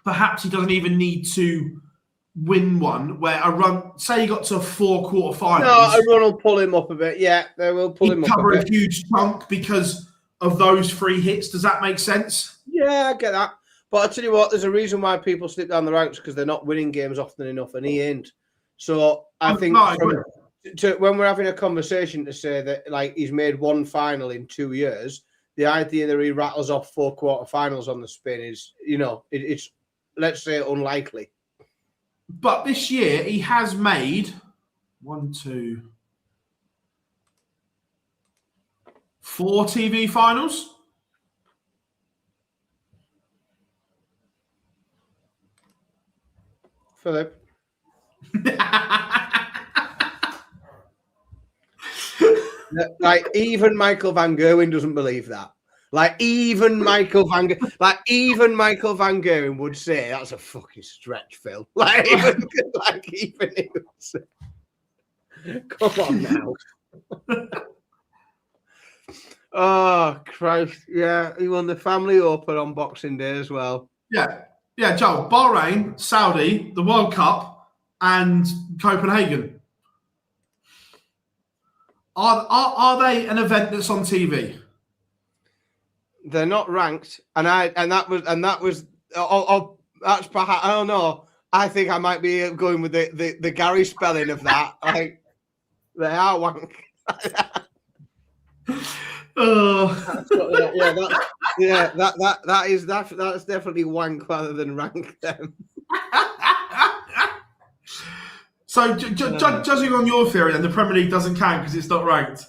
perhaps he doesn't even need to win one. Where a run, say he got to 4 quarterfinals. No, a run will pull him up a bit. Yeah, they will pull him up cover a bit. a huge chunk because of those free hits. Does that make sense? Yeah, I get that. But I tell you what, there's a reason why people slip down the ranks because they're not winning games often enough, and he ain't. So I think when we're having a conversation to say that like he's made one final in 2 years, the idea that he rattles off 4 quarterfinals on the spin is, it's let's say unlikely. But this year he has made 4 TV finals. Philip. Like even Michael Van Gerwen doesn't believe that. Even Michael Van Gerwen would say that's a fucking stretch, Phil. Even he would say, come on now. Oh Christ! Yeah, he won the Family Open on Boxing Day as well. Yeah, Joel. Bahrain, Saudi, the World Cup, and Copenhagen. Are they an event that's on TV? They're not ranked, that's perhaps, I don't know. I think I might be going with the Gary spelling of that. They are wank. That's definitely wank rather than rank them. So, judging on your theory, then the Premier League doesn't count because it's not ranked.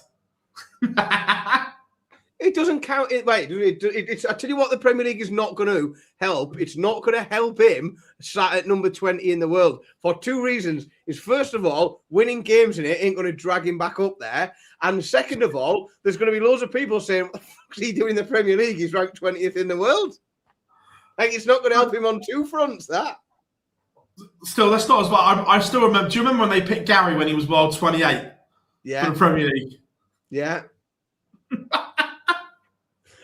It doesn't count. It's. I tell you what, the Premier League is not going to help. It's not going to help him sat at number 20 in the world for 2 reasons. Is first of all, winning games in it ain't going to drag him back up there, and second of all, there's going to be loads of people saying, "What the fuck is he doing in the Premier League? He's ranked 20th in the world." It's not going to help him on 2 fronts. That. Still, that's not as well. I still remember. Do you remember when they picked Gary when he was world 28? Yeah. For the Premier League. Yeah.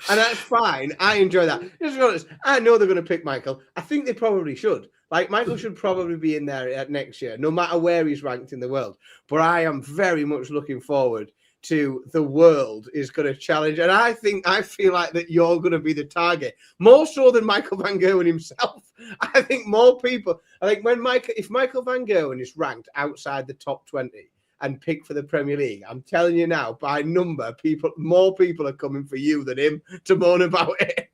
And that's fine. I enjoy that. Just be honest, I know they're going to pick Michael. I think they probably should. Michael should probably be in there next year, no matter where he's ranked in the world. But I am very much looking forward to the world is going to challenge. And I feel like that you're going to be the target, more so than Michael Van Gerwen himself. I think more people. If Michael Van Gerwen is ranked outside the top 20 and picked for the Premier League, I'm telling you now, by number, more people are coming for you than him to moan about it.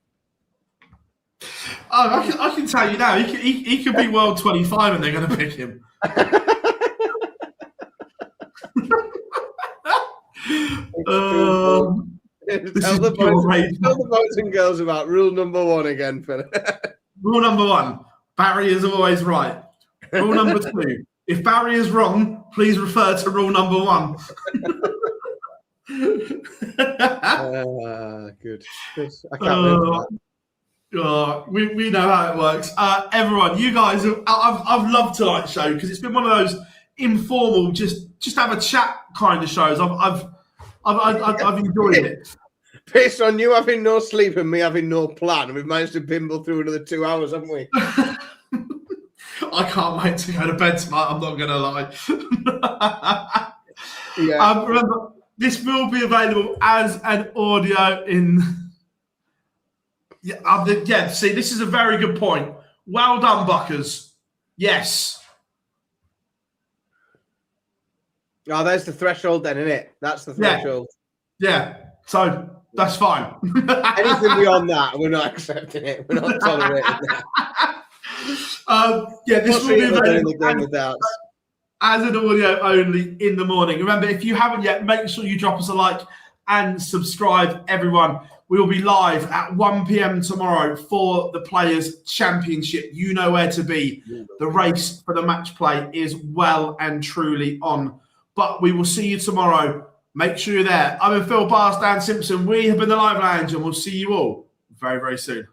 Oh, I can tell you now, he could be world 25 and they're going to pick him. Tell the boys and girls about rule number 1 again, Philip. Rule number 1, Barry is always right. Rule number 2, if Barry is wrong, please refer to rule number 1. Good. I can't remember that. We know how it works. Everyone, you guys, I've loved tonight's show because it's been one of those informal, just have a chat kind of shows. I've enjoyed it. Based on you having no sleep and me having no plan, we've managed to bimble through another 2 hours, haven't we? I can't wait to go to bed tonight. I'm not going to lie. Yeah. Remember, this will be available as an audio in. Yeah. See, this is a very good point. Well done, Buckers. Yes. Oh, there's the threshold, then, isn't it? That's the threshold. Yeah. So that's fine. Anything beyond that, we're not accepting it. We're not tolerating that. This will be available as an audio only in the morning. Remember, if you haven't yet, make sure you drop us a like and subscribe, everyone. We will be live at 1 p.m. tomorrow for the Players' Championship. You know where to be. The race for the match play is well and truly on. But we will see you tomorrow. Make sure you're there. I'm Phil Barr, Dan Simpson. We have been the Live Lounge, and we'll see you all very, very soon.